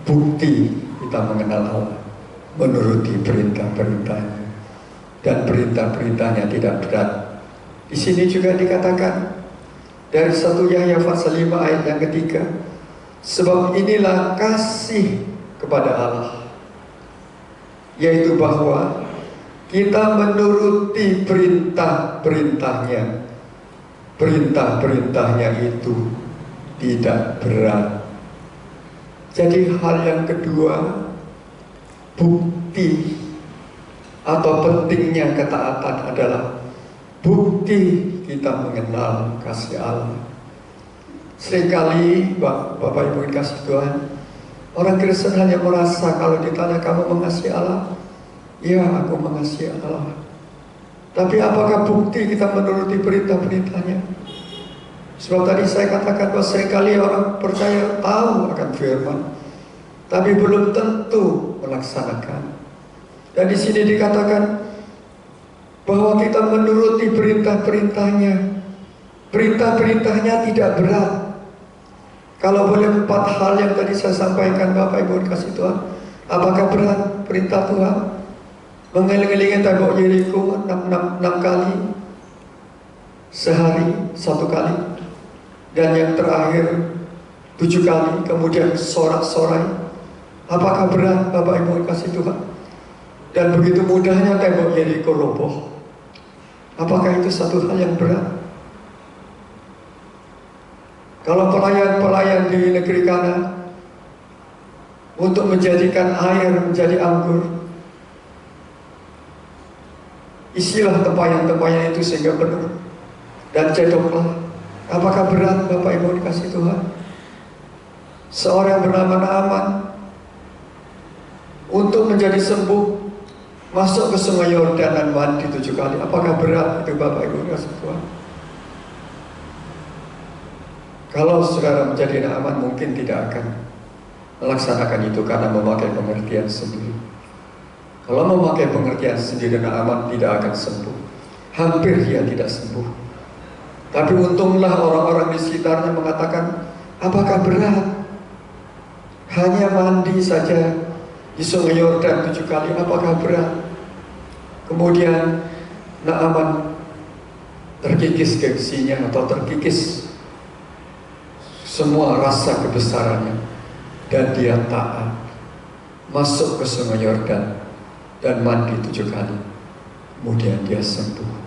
bukti kita mengenal Allah, menuruti perintah-perintahnya, dan perintah-perintahnya tidak berat. Di sini juga dikatakan dari 1 Yahya pasal 5 ayat yang ketiga, sebab inilah kasih kepada Allah, yaitu bahwa kita menuruti perintah-perintahnya. Perintah-perintahnya itu tidak berat. Jadi hal yang kedua, bukti atau pentingnya ketaatan adalah bukti kita mengenal kasih Allah. Seringkali Bapak Ibu kasih Tuhan, orang Kristen hanya merasa kalau ditanya kamu mengasihi Allah, ya aku mengasihi Allah. Tapi apakah bukti kita menuruti perintah-perintahnya? Sebab tadi saya katakan bahwa seringkali orang percaya tahu akan firman, tapi belum tentu melaksanakan. Dan di sini dikatakan bahwa kita menuruti perintah-perintahnya. Perintah-perintahnya tidak berat. Kalau boleh 4 hal yang tadi saya sampaikan Bapak Ibu kasih Tuhan, apakah berat perintah Tuhan? Mengelilingi tembok Yeriko 6 kali sehari 1 kali, dan yang terakhir 7 kali, kemudian sorak-sorai. Apakah berat Bapak Ibu kasih Tuhan? Dan begitu mudahnya tembok Yeriko roboh. Apakah itu satu hal yang berat? Kalau pelayan-pelayan di negeri Kana untuk menjadikan air menjadi anggur, Isilah tempayan-tempayan itu sehingga penuh. Dan cedoklah. Apakah berat Bapak Ibu dikasih Tuhan? Seorang yang bernama Naaman untuk menjadi sembuh masuk ke sungai Yordan dan mandi 7 kali. Apakah berat itu Bapak Ibu dikasih Tuhan? Kalau saudara menjadi Naaman mungkin tidak akan melaksanakan itu karena memakai pengertian sendiri. Kalau memakai pengertian sendiri, Naaman tidak akan sembuh. Hampir dia tidak sembuh. Tapi untunglah orang-orang di sekitarnya mengatakan, apakah berat? Hanya mandi saja di sungai Yordan 7 kali, apakah berat? Kemudian Naaman terkikis gengsinya atau terkikis semua rasa kebesarannya, dan dia taat masuk ke sungai Yordan dan mandi 7 kali. Kemudian dia sembuh.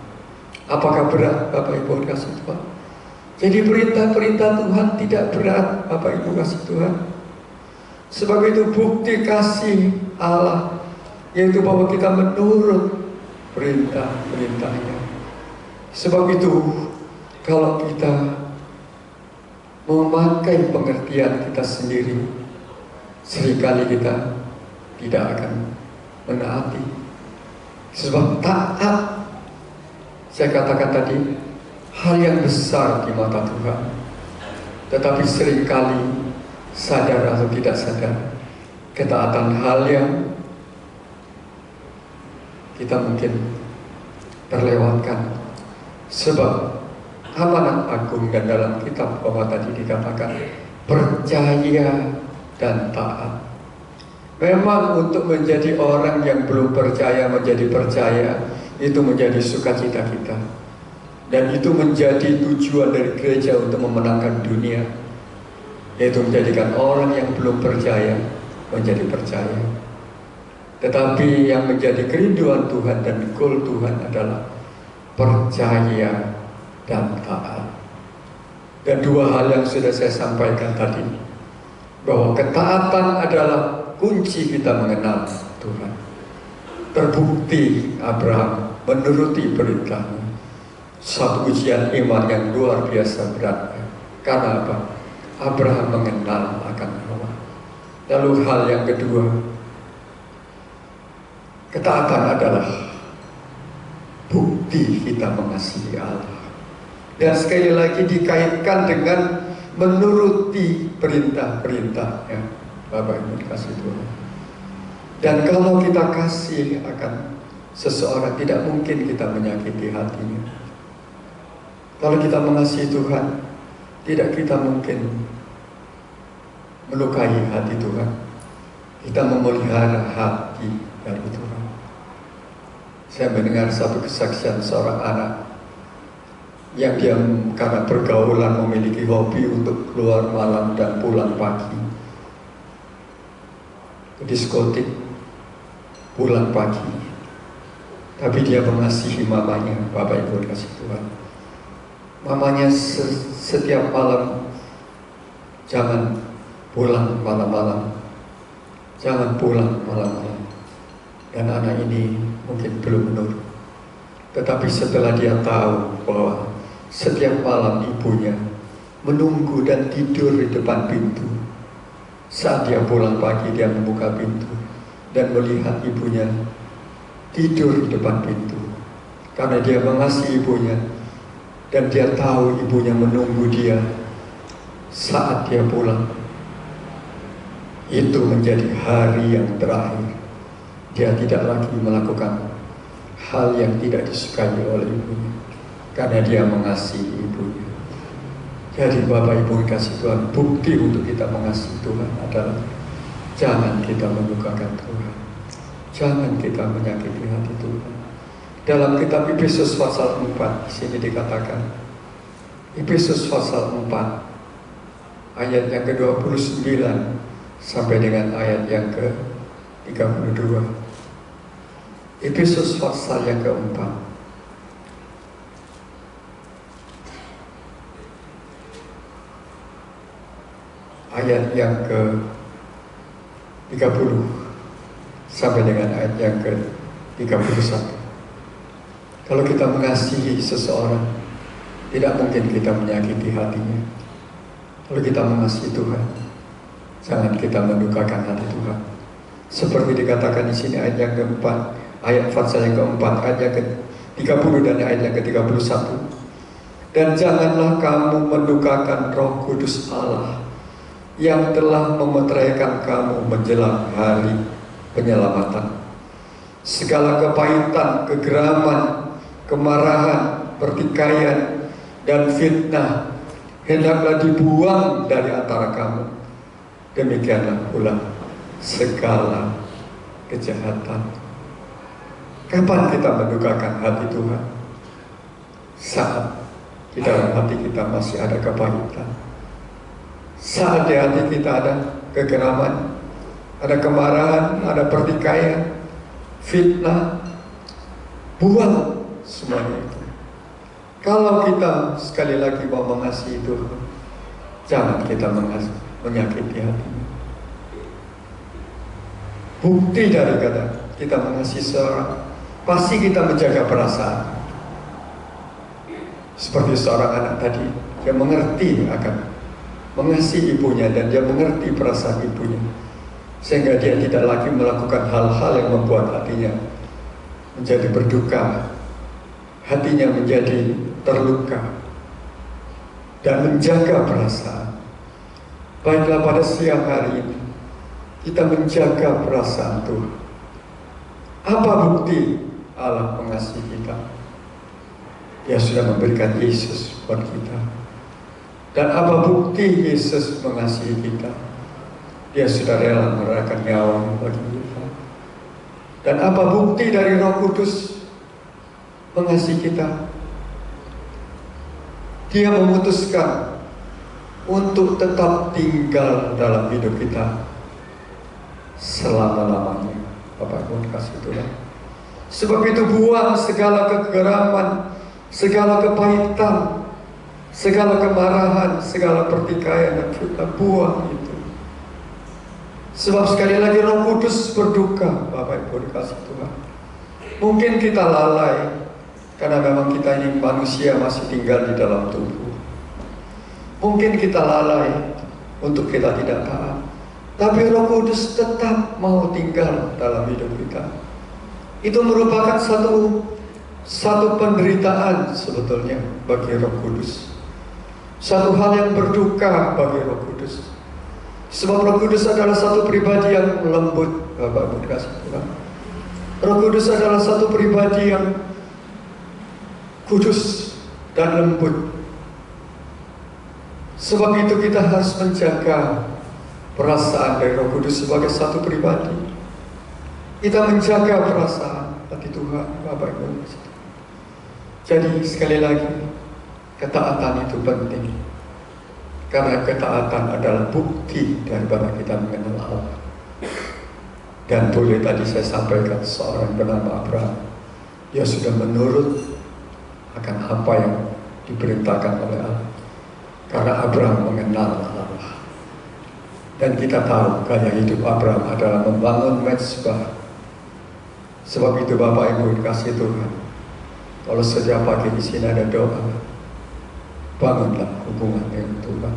Apakah berat Bapak Ibu kasih Tuhan? Jadi perintah-perintah Tuhan tidak berat Bapak Ibu kasih Tuhan. Sebab itu bukti kasih Allah, yaitu bahwa kita menurut perintah-perintahnya. Sebab itu kalau kita memakai pengertian kita sendiri, seringkali kita tidak akan menaati. Sebab taat, saya katakan tadi, hal yang besar di mata Tuhan. Tetapi seringkali sadar atau tidak sadar, ketaatan hal yang kita mungkin terlewatkan. Sebab amanat agung, dan dalam kitab bahwa tadi dikatakan percaya dan taat. Memang untuk menjadi orang yang belum percaya menjadi percaya, itu menjadi sukacita kita. Dan itu menjadi tujuan dari gereja untuk memenangkan dunia, yaitu menjadikan orang yang belum percaya menjadi percaya. Tetapi yang menjadi kerinduan Tuhan dan goal Tuhan adalah percaya dan taat. Dan 2 hal yang sudah saya sampaikan tadi, bahwa ketaatan adalah kunci kita mengenal Tuhan. Terbukti Abraham menuruti perintahnya. Satu ujian iman yang luar biasa beratnya. Karena apa? Abraham mengenal akan Allah. Lalu hal yang kedua, ketaatan adalah bukti kita mengasihi Allah. Dan sekali lagi dikaitkan dengan menuruti perintah-perintahnya. Bapak Ibu dikasih Tuhan. Dan kalau kita kasih akan seseorang, tidak mungkin kita menyakiti hatinya. Kalau kita mengasihi Tuhan, tidak kita mungkin melukai hati Tuhan. Kita memelihara hati dari Tuhan. Saya mendengar satu kesaksian seorang anak yang dia karena pergaulan memiliki hobi untuk keluar malam dan pulang pagi ke diskotik, pulang pagi. Tapi dia mengasihi mamanya. Bapak Ibu kasih Tuhan, mamanya setiap malam, jangan pulang malam-malam, jangan pulang malam-malam. Dan anak ini mungkin belum menurut. Tetapi setelah dia tahu bahwa setiap malam ibunya menunggu dan tidur di depan pintu, saat dia pulang pagi dia membuka pintu dan melihat ibunya tidur di depan pintu. Karena dia mengasihi ibunya, dan dia tahu ibunya menunggu dia saat dia pulang. Itu menjadi hari yang terakhir. Dia tidak lagi melakukan hal yang tidak disukai oleh ibunya, karena dia mengasihi ibunya. Jadi Bapak Ibu kasih Tuhan, bukti untuk kita mengasihi Tuhan adalah jangan kita melukakan Tuhan, jangan kita menyakiti hati Tuhan. Dalam kitab Efesus pasal 4 di sini dikatakan, Efesus pasal 4 ayat yang ke-29 sampai dengan ayat yang ke-32. Efesus pasal yang ke-4 ayat yang ke-30 sampai dengan ayat yang ke-31. Kalau kita mengasihi seseorang, tidak mungkin kita menyakiti hatinya. Kalau kita mengasihi Tuhan, jangan kita mendukakan hati Tuhan. Seperti dikatakan di sini ayat yang keempat, ayat pasal yang keempat, ayat yang ke-30 dan ayat yang ke-31. Dan janganlah kamu mendukakan Roh Kudus Allah yang telah memeteraikan kamu menjelang hari penyelamatan. Segala kepahitan, kegeraman, kemarahan, pertikaian, dan fitnah hendaklah dibuang dari antara kamu. Demikianlah pula segala kejahatan. Kapan kita mendukakan hati Tuhan? Saat di dalam hati kita masih ada kepahitan, saat di hati kita ada kegeraman, ada kemarahan, ada pertikaian, fitnah. Buang semuanya itu. Kalau kita sekali lagi mau mengasihi Tuhan, jangan kita menyakiti hatinya. Bukti dari kata kita mengasihi seorang, pasti kita menjaga perasaan. Seperti seorang anak tadi, dia mengerti akan mengasihi ibunya dan dia mengerti perasaan ibunya, sehingga dia tidak lagi melakukan hal-hal yang membuat hatinya menjadi berduka, hatinya menjadi terluka, dan menjaga perasaan. Baiklah, pada siang hari ini kita menjaga perasaan Tuhan. Apa bukti Allah mengasihi kita? Dia sudah memberikan Yesus buat kita. Dan apa bukti Yesus mengasihi kita? Dia sudah rela merelakan nyawanya bagi kita. Dan apa bukti dari Roh Kudus mengasihi kita? Dia memutuskan untuk tetap tinggal dalam hidup kita selama-lamanya. Bapak Ibu kasih Tuhan. Sebab itu buang segala kegeraman, segala kepahitan, segala kemarahan, segala pertikaian dan fitnah, buang itu. Sebab sekali lagi Roh Kudus berduka, Bapak Ibu dikasih Tuhan. Mungkin kita lalai karena memang kita ini manusia masih tinggal di dalam tubuh. Mungkin kita lalai untuk kita tidak taat. Tapi Roh Kudus tetap mau tinggal dalam hidup kita. Itu merupakan satu penderitaan sebetulnya bagi Roh Kudus. Satu hal yang berduka bagi Roh Kudus. Sebab Roh Kudus adalah satu pribadi yang lembut, Bapak Ibu kasih Tuhan. Roh Kudus adalah satu pribadi yang kudus dan lembut. Sebab itu kita harus menjaga perasaan dari Roh Kudus sebagai satu pribadi. Kita menjaga perasaan hati Tuhan, Bapak Ibu. Jadi sekali lagi, ketaatan itu penting. Karena ketaatan adalah bukti daripada kita mengenal Allah. Dan boleh tadi saya sampaikan seorang bernama Abraham, dia sudah menurut akan apa yang diperintahkan oleh Allah. Karena Abraham mengenal Allah. Dan kita tahu gaya hidup Abraham adalah membangun mezbah. Sebab itu Bapak Ibu dikasih Tuhan, kalau sejak pagi di sini ada doa, bangunlah hubungan dengan Tuhan.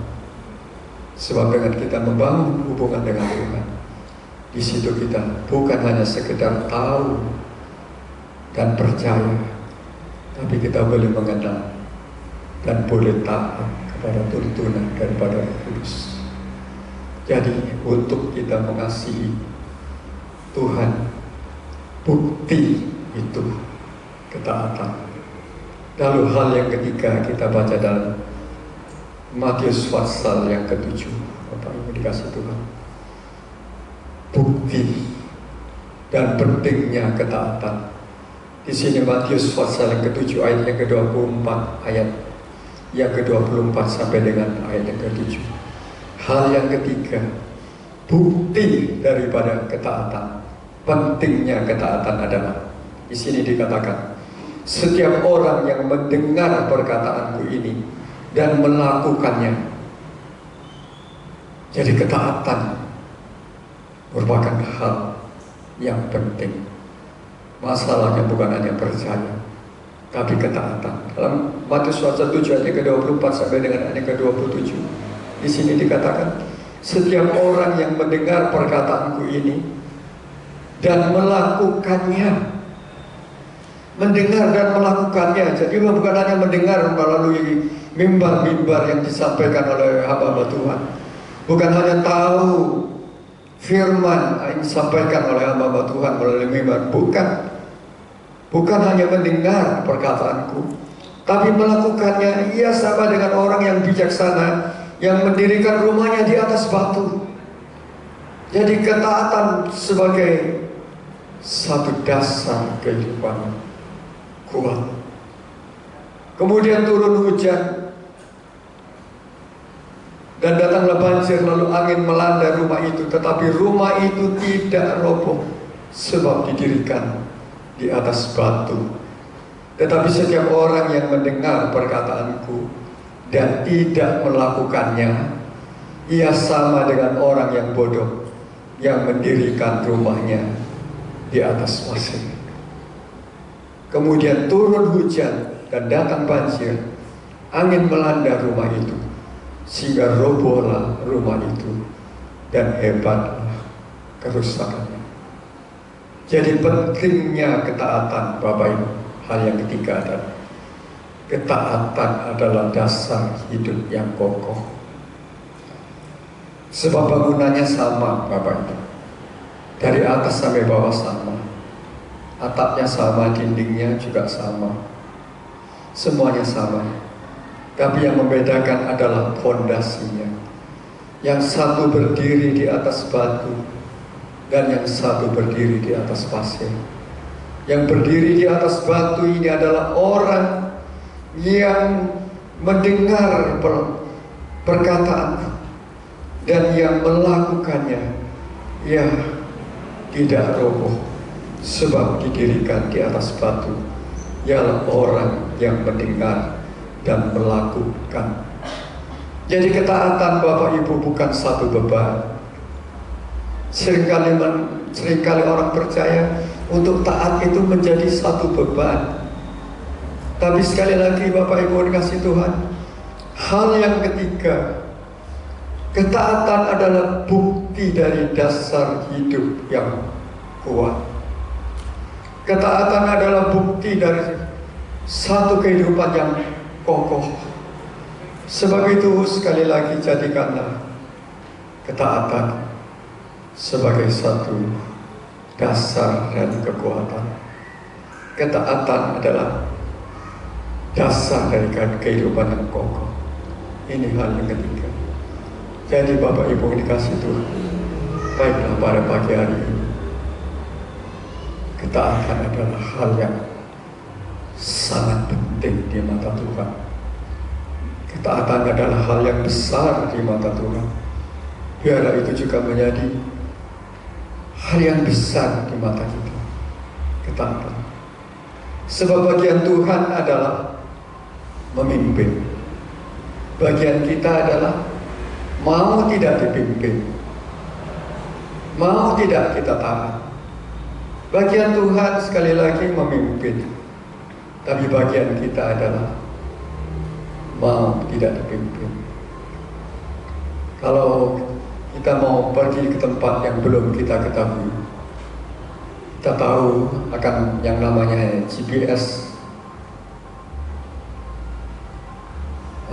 Sebab dengan kita membangun hubungan dengan Tuhan, di situ kita bukan hanya sekedar tahu dan percaya, tapi kita boleh mengenal dan boleh taat kepada tuntunan daripada Roh Kudus. Jadi untuk kita mengasihi Tuhan, bukti itu ketaatan. Lalu hal yang ketiga kita baca dalam Matius pasal yang ke-7. Bapak Ibu dikasih Tuhan, bukti dan pentingnya ketaatan. Di sini Matius pasal yang ke-7 ayat yang ke-24, ayat yang ke-24 sampai dengan ayat yang ke-7. Hal yang ketiga, bukti daripada ketaatan, pentingnya ketaatan adalah, di sini dikatakan, setiap orang yang mendengar perkataanku ini dan melakukannya. Jadi ketaatan merupakan hal yang penting. Masalahnya bukan hanya percaya, tapi ketaatan. Dalam Matius pasal 7 ayat ke-24 sampai dengan ayat ke-27, di sini dikatakan, setiap orang yang mendengar perkataanku ini dan melakukannya, mendengar dan melakukannya. Jadi bukan hanya mendengar melalui mimbar-mimbar yang disampaikan oleh hamba-hamba Tuhan, bukan hanya tahu firman yang disampaikan oleh hamba-hamba Tuhan melalui mimbar, bukan hanya mendengar perkataanku, tapi melakukannya. Ia sama dengan orang yang bijaksana yang mendirikan rumahnya di atas batu. Jadi ketaatan sebagai satu dasar kehidupan kuat. Kemudian turun hujan dan datanglah banjir, lalu angin melanda rumah itu, tetapi rumah itu tidak roboh sebab didirikan di atas batu. Tetapi setiap orang yang mendengar perkataanku dan tidak melakukannya, ia sama dengan orang yang bodoh yang mendirikan rumahnya di atas pasir. Kemudian turun hujan dan datang banjir, angin melanda rumah itu, sehingga robohlah rumah itu dan hebatlah kerusakannya. Jadi pentingnya ketaatan, Bapak Ibu. Hal yang ketiga adalah ketaatan adalah dasar hidup yang kokoh. Sebab bangunannya sama, Bapak Ibu. Dari atas sampai bawah sama. Atapnya sama, dindingnya juga sama. Semuanya sama. Tapi yang membedakan adalah fondasinya. Yang satu berdiri di atas batu dan yang satu berdiri di atas pasir. Yang berdiri di atas batu ini adalah orang yang mendengar perkataan dan yang melakukannya, ya, tidak roboh sebab didirikan di atas batu. Ialah orang yang mendengar dan melakukan. Jadi ketaatan, Bapak Ibu, bukan satu beban. Seringkali orang percaya untuk taat itu menjadi satu beban. Tapi sekali lagi, Bapak Ibu dikasih Tuhan, hal yang ketiga, ketaatan adalah bukti dari dasar hidup yang kuat. Ketaatan adalah bukti dari satu kehidupan yang kokoh. Sebab itu sekali lagi jadikanlah ketaatan sebagai satu dasar dan kekuatan. Ketaatan adalah dasar dari kehidupan yang kokoh. Ini hal yang ketiga. Jadi Bapak Ibu dikasih Tuhan, baiklah pada pagi hari ini, ketaatan adalah hal yang sangat penting di mata Tuhan. Ketaatan adalah hal yang besar di mata Tuhan. Biarlah itu juga menjadi hal yang besar di mata kita. Ketaatan. Sebab bagian Tuhan adalah memimpin. Bagian kita adalah mau tidak dipimpin, mau tidak kita taat. Bagian Tuhan sekali lagi memimpin, tapi bagian kita adalah mau tidak dipimpin. Kalau kita mau pergi ke tempat yang belum kita ketahui, kita tahu akan yang namanya GPS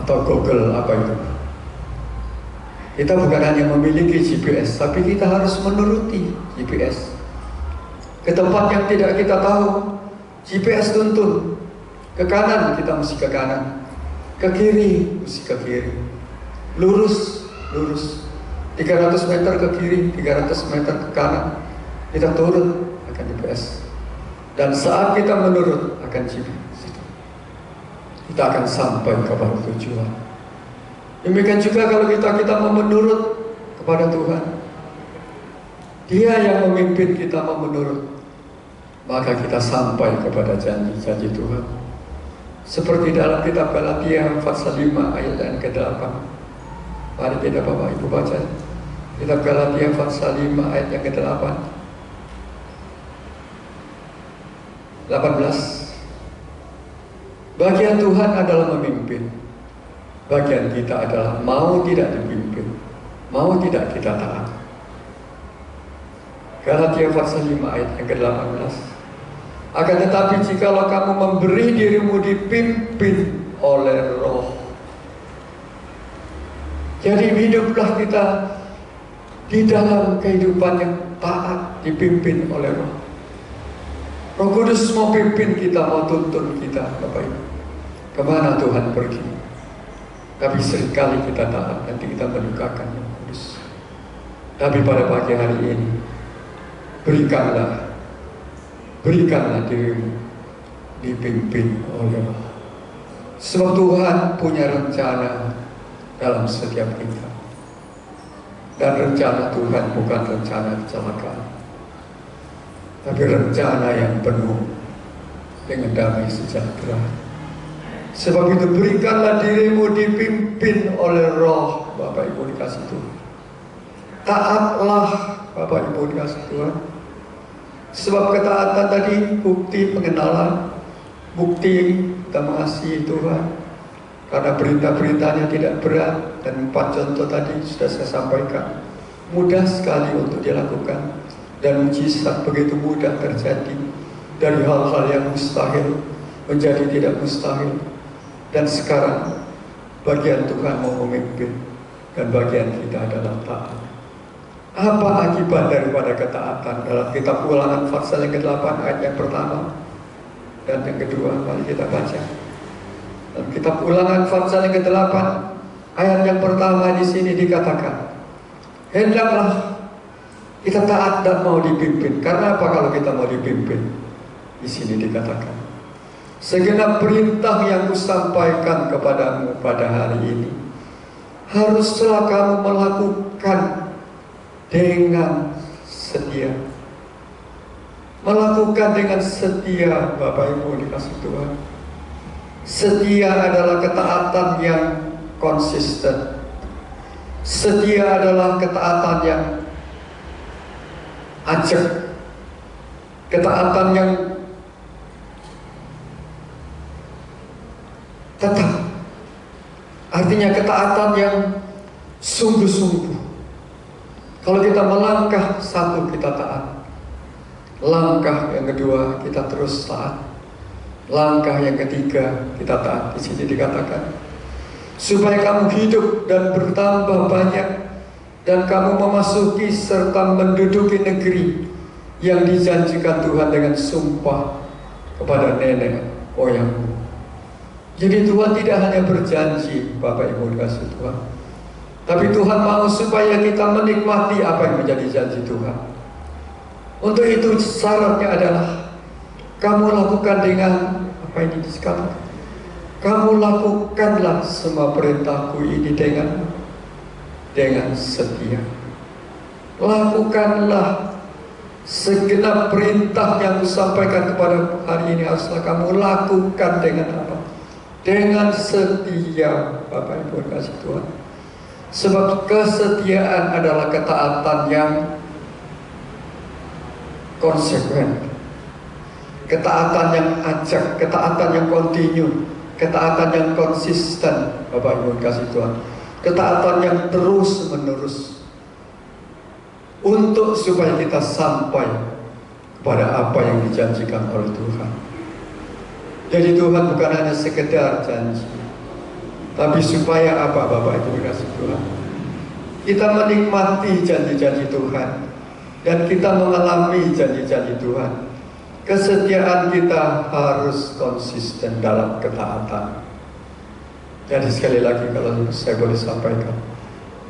atau Google, apa itu. Kita bukan hanya memiliki GPS, tapi kita harus menuruti GPS. Ke tempat yang tidak kita tahu, GPS tuntun. Ke kanan kita mesti ke kanan, ke kiri mesti ke kiri, lurus 300 meter ke kiri, 300 meter ke kanan, kita turun akan GPS. Dan saat kita menurut akan GPS, kita akan sampai kepada tujuan. Demikian juga kalau kita mau menurut kepada Tuhan, Dia yang memimpin kita mau menurut, maka kita sampai kepada janji-janji Tuhan. Seperti dalam kitab Galatia pasal 5 ayat yang ke-8. Mari kita Bapak Ibu baca kitab Galatia pasal 5 ayat yang ke-8. 18. Bagian Tuhan adalah memimpin. Bagian kita adalah mau tidak dipimpin, mau tidak kita taat. Galatia pasal 5 ayat yang ke-18. Akan tetapi jikalau kamu memberi dirimu dipimpin oleh Roh. Jadi hiduplah kita di dalam kehidupan yang taat, dipimpin oleh Roh. Roh Kudus mau pimpin kita, mau tuntun kita, Bapak Ibu. Kemana Tuhan pergi? Tapi seringkali kita taat, nanti kita mendukakan Roh Kudus. Tapi pada pagi hari ini, berikanlah dirimu dipimpin oleh Roh. Sebab Tuhan punya rencana dalam setiap kita. Dan rencana Tuhan bukan rencana kecelakaan, tapi rencana yang penuh dengan damai sejahtera. Sebab itu berikanlah dirimu dipimpin oleh Roh. Bapak Ibu dikasih Tuhan, taatlah Bapak Ibu dikasih Tuhan. Sebab ketaatan tadi bukti pengenalan, bukti kita mengasihi Tuhan. Karena perintah-perintahnya tidak berat, dan 4 contoh tadi sudah saya sampaikan, mudah sekali untuk dilakukan, dan mujizat begitu mudah terjadi. Dari hal-hal yang mustahil menjadi tidak mustahil. Dan sekarang bagian Tuhan mau memimpin, dan bagian kita adalah taat. Apa akibat daripada ketaatan? Dalam kitab Ulangan pasal yang ke-8 ayat yang pertama dan yang kedua, mari kita baca. Dalam kitab Ulangan pasal yang ke-8 ayat yang pertama di sini dikatakan, hendaklah kita taat dan mau dipimpin. Karena apa kalau kita mau dipimpin? Di sini dikatakan, segenap perintah yang kusampaikan kepadamu pada hari ini haruslah kamu melakukan dengan setia. Melakukan dengan setia, Bapak Ibu dikasih Tuhan. Setia adalah ketaatan yang konsisten. Setia adalah ketaatan yang ajak. Ketaatan yang tetap. Artinya ketaatan yang sungguh-sungguh. Kalau kita melangkah satu, kita taat. Langkah yang kedua, kita terus taat. Langkah yang ketiga, kita taat. Di sini dikatakan, supaya kamu hidup dan bertambah banyak, dan kamu memasuki serta menduduki negeri yang dijanjikan Tuhan dengan sumpah kepada nenek moyangmu. Jadi Tuhan tidak hanya berjanji, Bapak Ibu dikasih Tuhan, tapi Tuhan mau supaya kita menikmati apa yang menjadi janji Tuhan. Untuk itu syaratnya adalah kamu lakukan dengan apa ini dikatakan, kamu lakukanlah semua perintahku ini dengan setia. Lakukanlah segenap perintah yang kusampaikan kepada hari ini, haruslah kamu lakukan dengan apa? Dengan setia, Bapak Ibu kasih Tuhan. Sebab kesetiaan adalah ketaatan yang konsekuen, ketaatan yang ajak, ketaatan yang kontinu, ketaatan yang konsisten, Bapak Ibu kasih Tuhan. Ketaatan yang terus menerus, untuk supaya kita sampai kepada apa yang dijanjikan oleh Tuhan. Jadi Tuhan bukan hanya sekedar janji, tapi supaya apa, Bapak Ibu kasih Tuhan? Kita menikmati janji-janji Tuhan, dan kita mengalami janji-janji Tuhan. Kesetiaan kita harus konsisten dalam ketaatan. Jadi sekali lagi, kalau saya boleh sampaikan,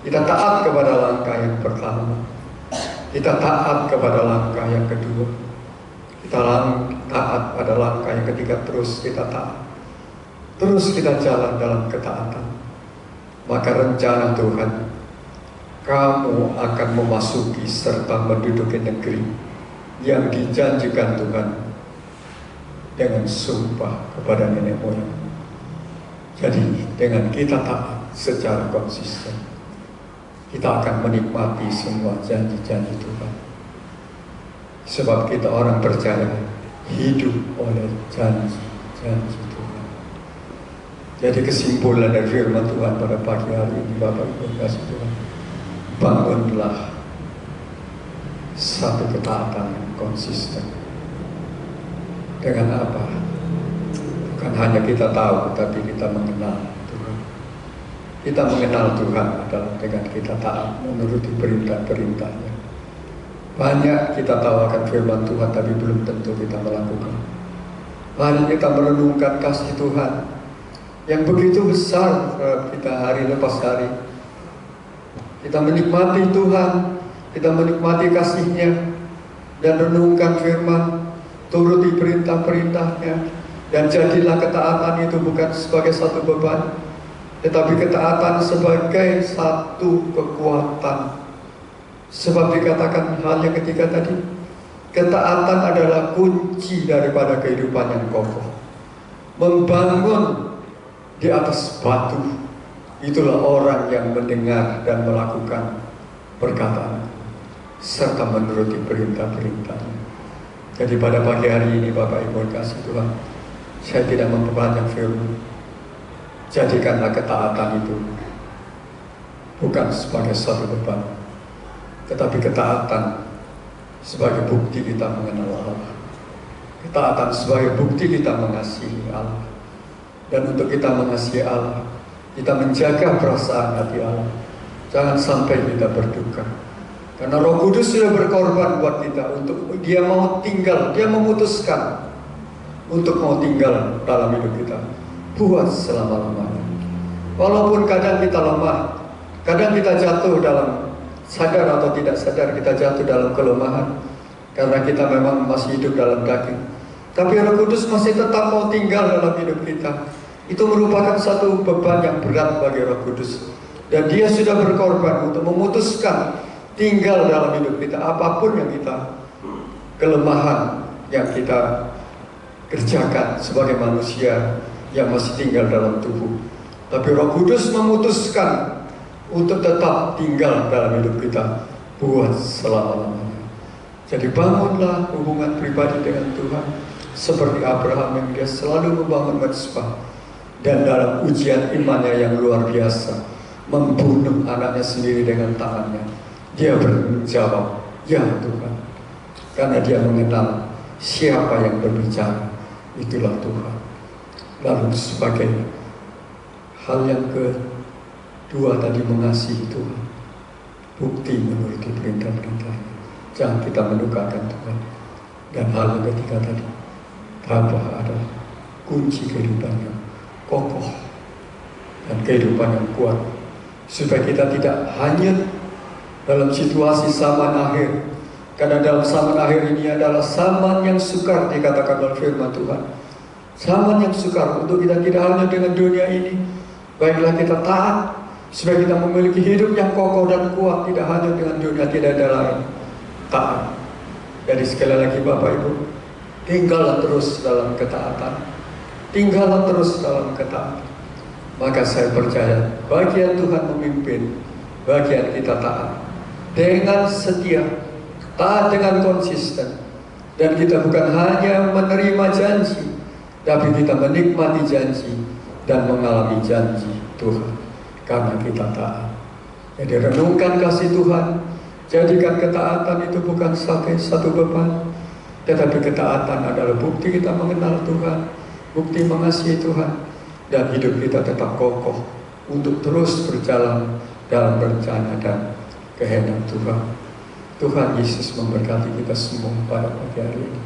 kita taat kepada langkah yang pertama, kita taat kepada langkah yang kedua, kita taat pada langkah yang ketiga, terus kita taat, terus kita jalan dalam ketaatan. Maka rencana Tuhan, kamu akan memasuki serta menduduki negeri yang dijanjikan Tuhan dengan sumpah kepada nenek moyang. Jadi dengan kita taat secara konsisten, kita akan menikmati semua janji-janji Tuhan. Sebab kita orang percaya hidup oleh janji-janji Tuhan. Jadi kesimpulan dari firman Tuhan pada pagi hari ini, Bapak Ibu yang kasih Tuhan, bangunlah satu ketaatan yang konsisten. Dengan apa? Bukan hanya kita tahu, tapi kita mengenal Tuhan. Kita mengenal Tuhan adalah dengan kita taat menuruti perintah-perintahnya. Banyak kita tahu akan firman Tuhan, tapi belum tentu kita melakukan. Mari kita merenungkan kasih Tuhan yang begitu besar terhadap kita hari lepas hari. Kita menikmati Tuhan, kita menikmati kasih-Nya, dan renungkan firman, turuti perintah-perintahnya, dan jadilah ketaatan itu bukan sebagai satu beban, tetapi ketaatan sebagai satu kekuatan. Sebab dikatakan halnya ketika tadi, ketaatan adalah kunci daripada kehidupan yang kokoh. Membangun di atas batu, itulah orang yang mendengar dan melakukan perkataan serta menuruti perintah-perintahnya. Jadi pada pagi hari ini, Bapak Ibu kasih Tuhan, saya tidak memperbanyak firman. Jadikanlah ketaatan itu bukan sebagai suatu beban, tetapi ketaatan sebagai bukti kita mengenal Allah. Ketaatan sebagai bukti kita mengasihi Allah. Dan untuk kita mengasihi Allah, kita menjaga perasaan hati Allah. Jangan sampai kita berduka. Karena Roh Kudus sudah berkorban buat kita untuk Dia mau tinggal, Dia memutuskan untuk mau tinggal dalam hidup kita buat selama-lamanya. Walaupun kadang kita lemah, kadang kita jatuh dalam sadar atau tidak sadar, kita jatuh dalam kelemahan karena kita memang masih hidup dalam daging. Tapi Roh Kudus masih tetap mau tinggal dalam hidup kita. Itu merupakan satu beban yang berat bagi Roh Kudus. Dan Dia sudah berkorban untuk memutuskan tinggal dalam hidup kita, apapun yang kita, kelemahan yang kita kerjakan sebagai manusia yang masih tinggal dalam tubuh. Tapi Roh Kudus memutuskan untuk tetap tinggal dalam hidup kita buat selama-lamanya. Jadi bangunlah hubungan pribadi dengan Tuhan seperti Abraham yang dia selalu membangun mezbah, dan dalam ujian imannya yang luar biasa, membunuh anaknya sendiri dengan tangannya, dia menjawab, "Ya Tuhan," karena dia mengenal siapa yang berbicara, itulah Tuhan. Lalu sebagai hal yang kedua tadi, mengasihi Tuhan, bukti menuruti perintah-perintahnya. Jangan kita mendukakan Tuhan. Dan hal yang ketiga tadi, tabah adalah kunci kehidupan yang kokoh dan kehidupan yang kuat, supaya kita tidak hanyut dalam situasi zaman akhir. Karena dalam zaman akhir ini adalah zaman yang sukar, dikatakan oleh firman Tuhan. Zaman yang sukar untuk kita tidak hanya dengan dunia ini. Baiklah kita taat, supaya kita memiliki hidup yang kokoh dan kuat, tidak hanya dengan dunia, tidak ada lain. Taat. Jadi sekali lagi Bapak Ibu, tinggallah terus dalam ketaatan. Tinggallah terus dalam ketaatan. Maka saya percaya bagian Tuhan memimpin, bagian kita taat dengan setia, taat dengan konsisten. Dan kita bukan hanya menerima janji, tapi kita menikmati janji dan mengalami janji Tuhan karena kita taat. Jadi renungkan kasih Tuhan, jadikan ketaatan itu bukan sebagai satu beban, tetapi ketaatan adalah bukti kita mengenal Tuhan, bukti mengasihi Tuhan, dan hidup kita tetap kokoh untuk terus berjalan dalam rencana dan kehendak Tuhan. Tuhan Yesus memberkati kita semua pada pagi hari ini.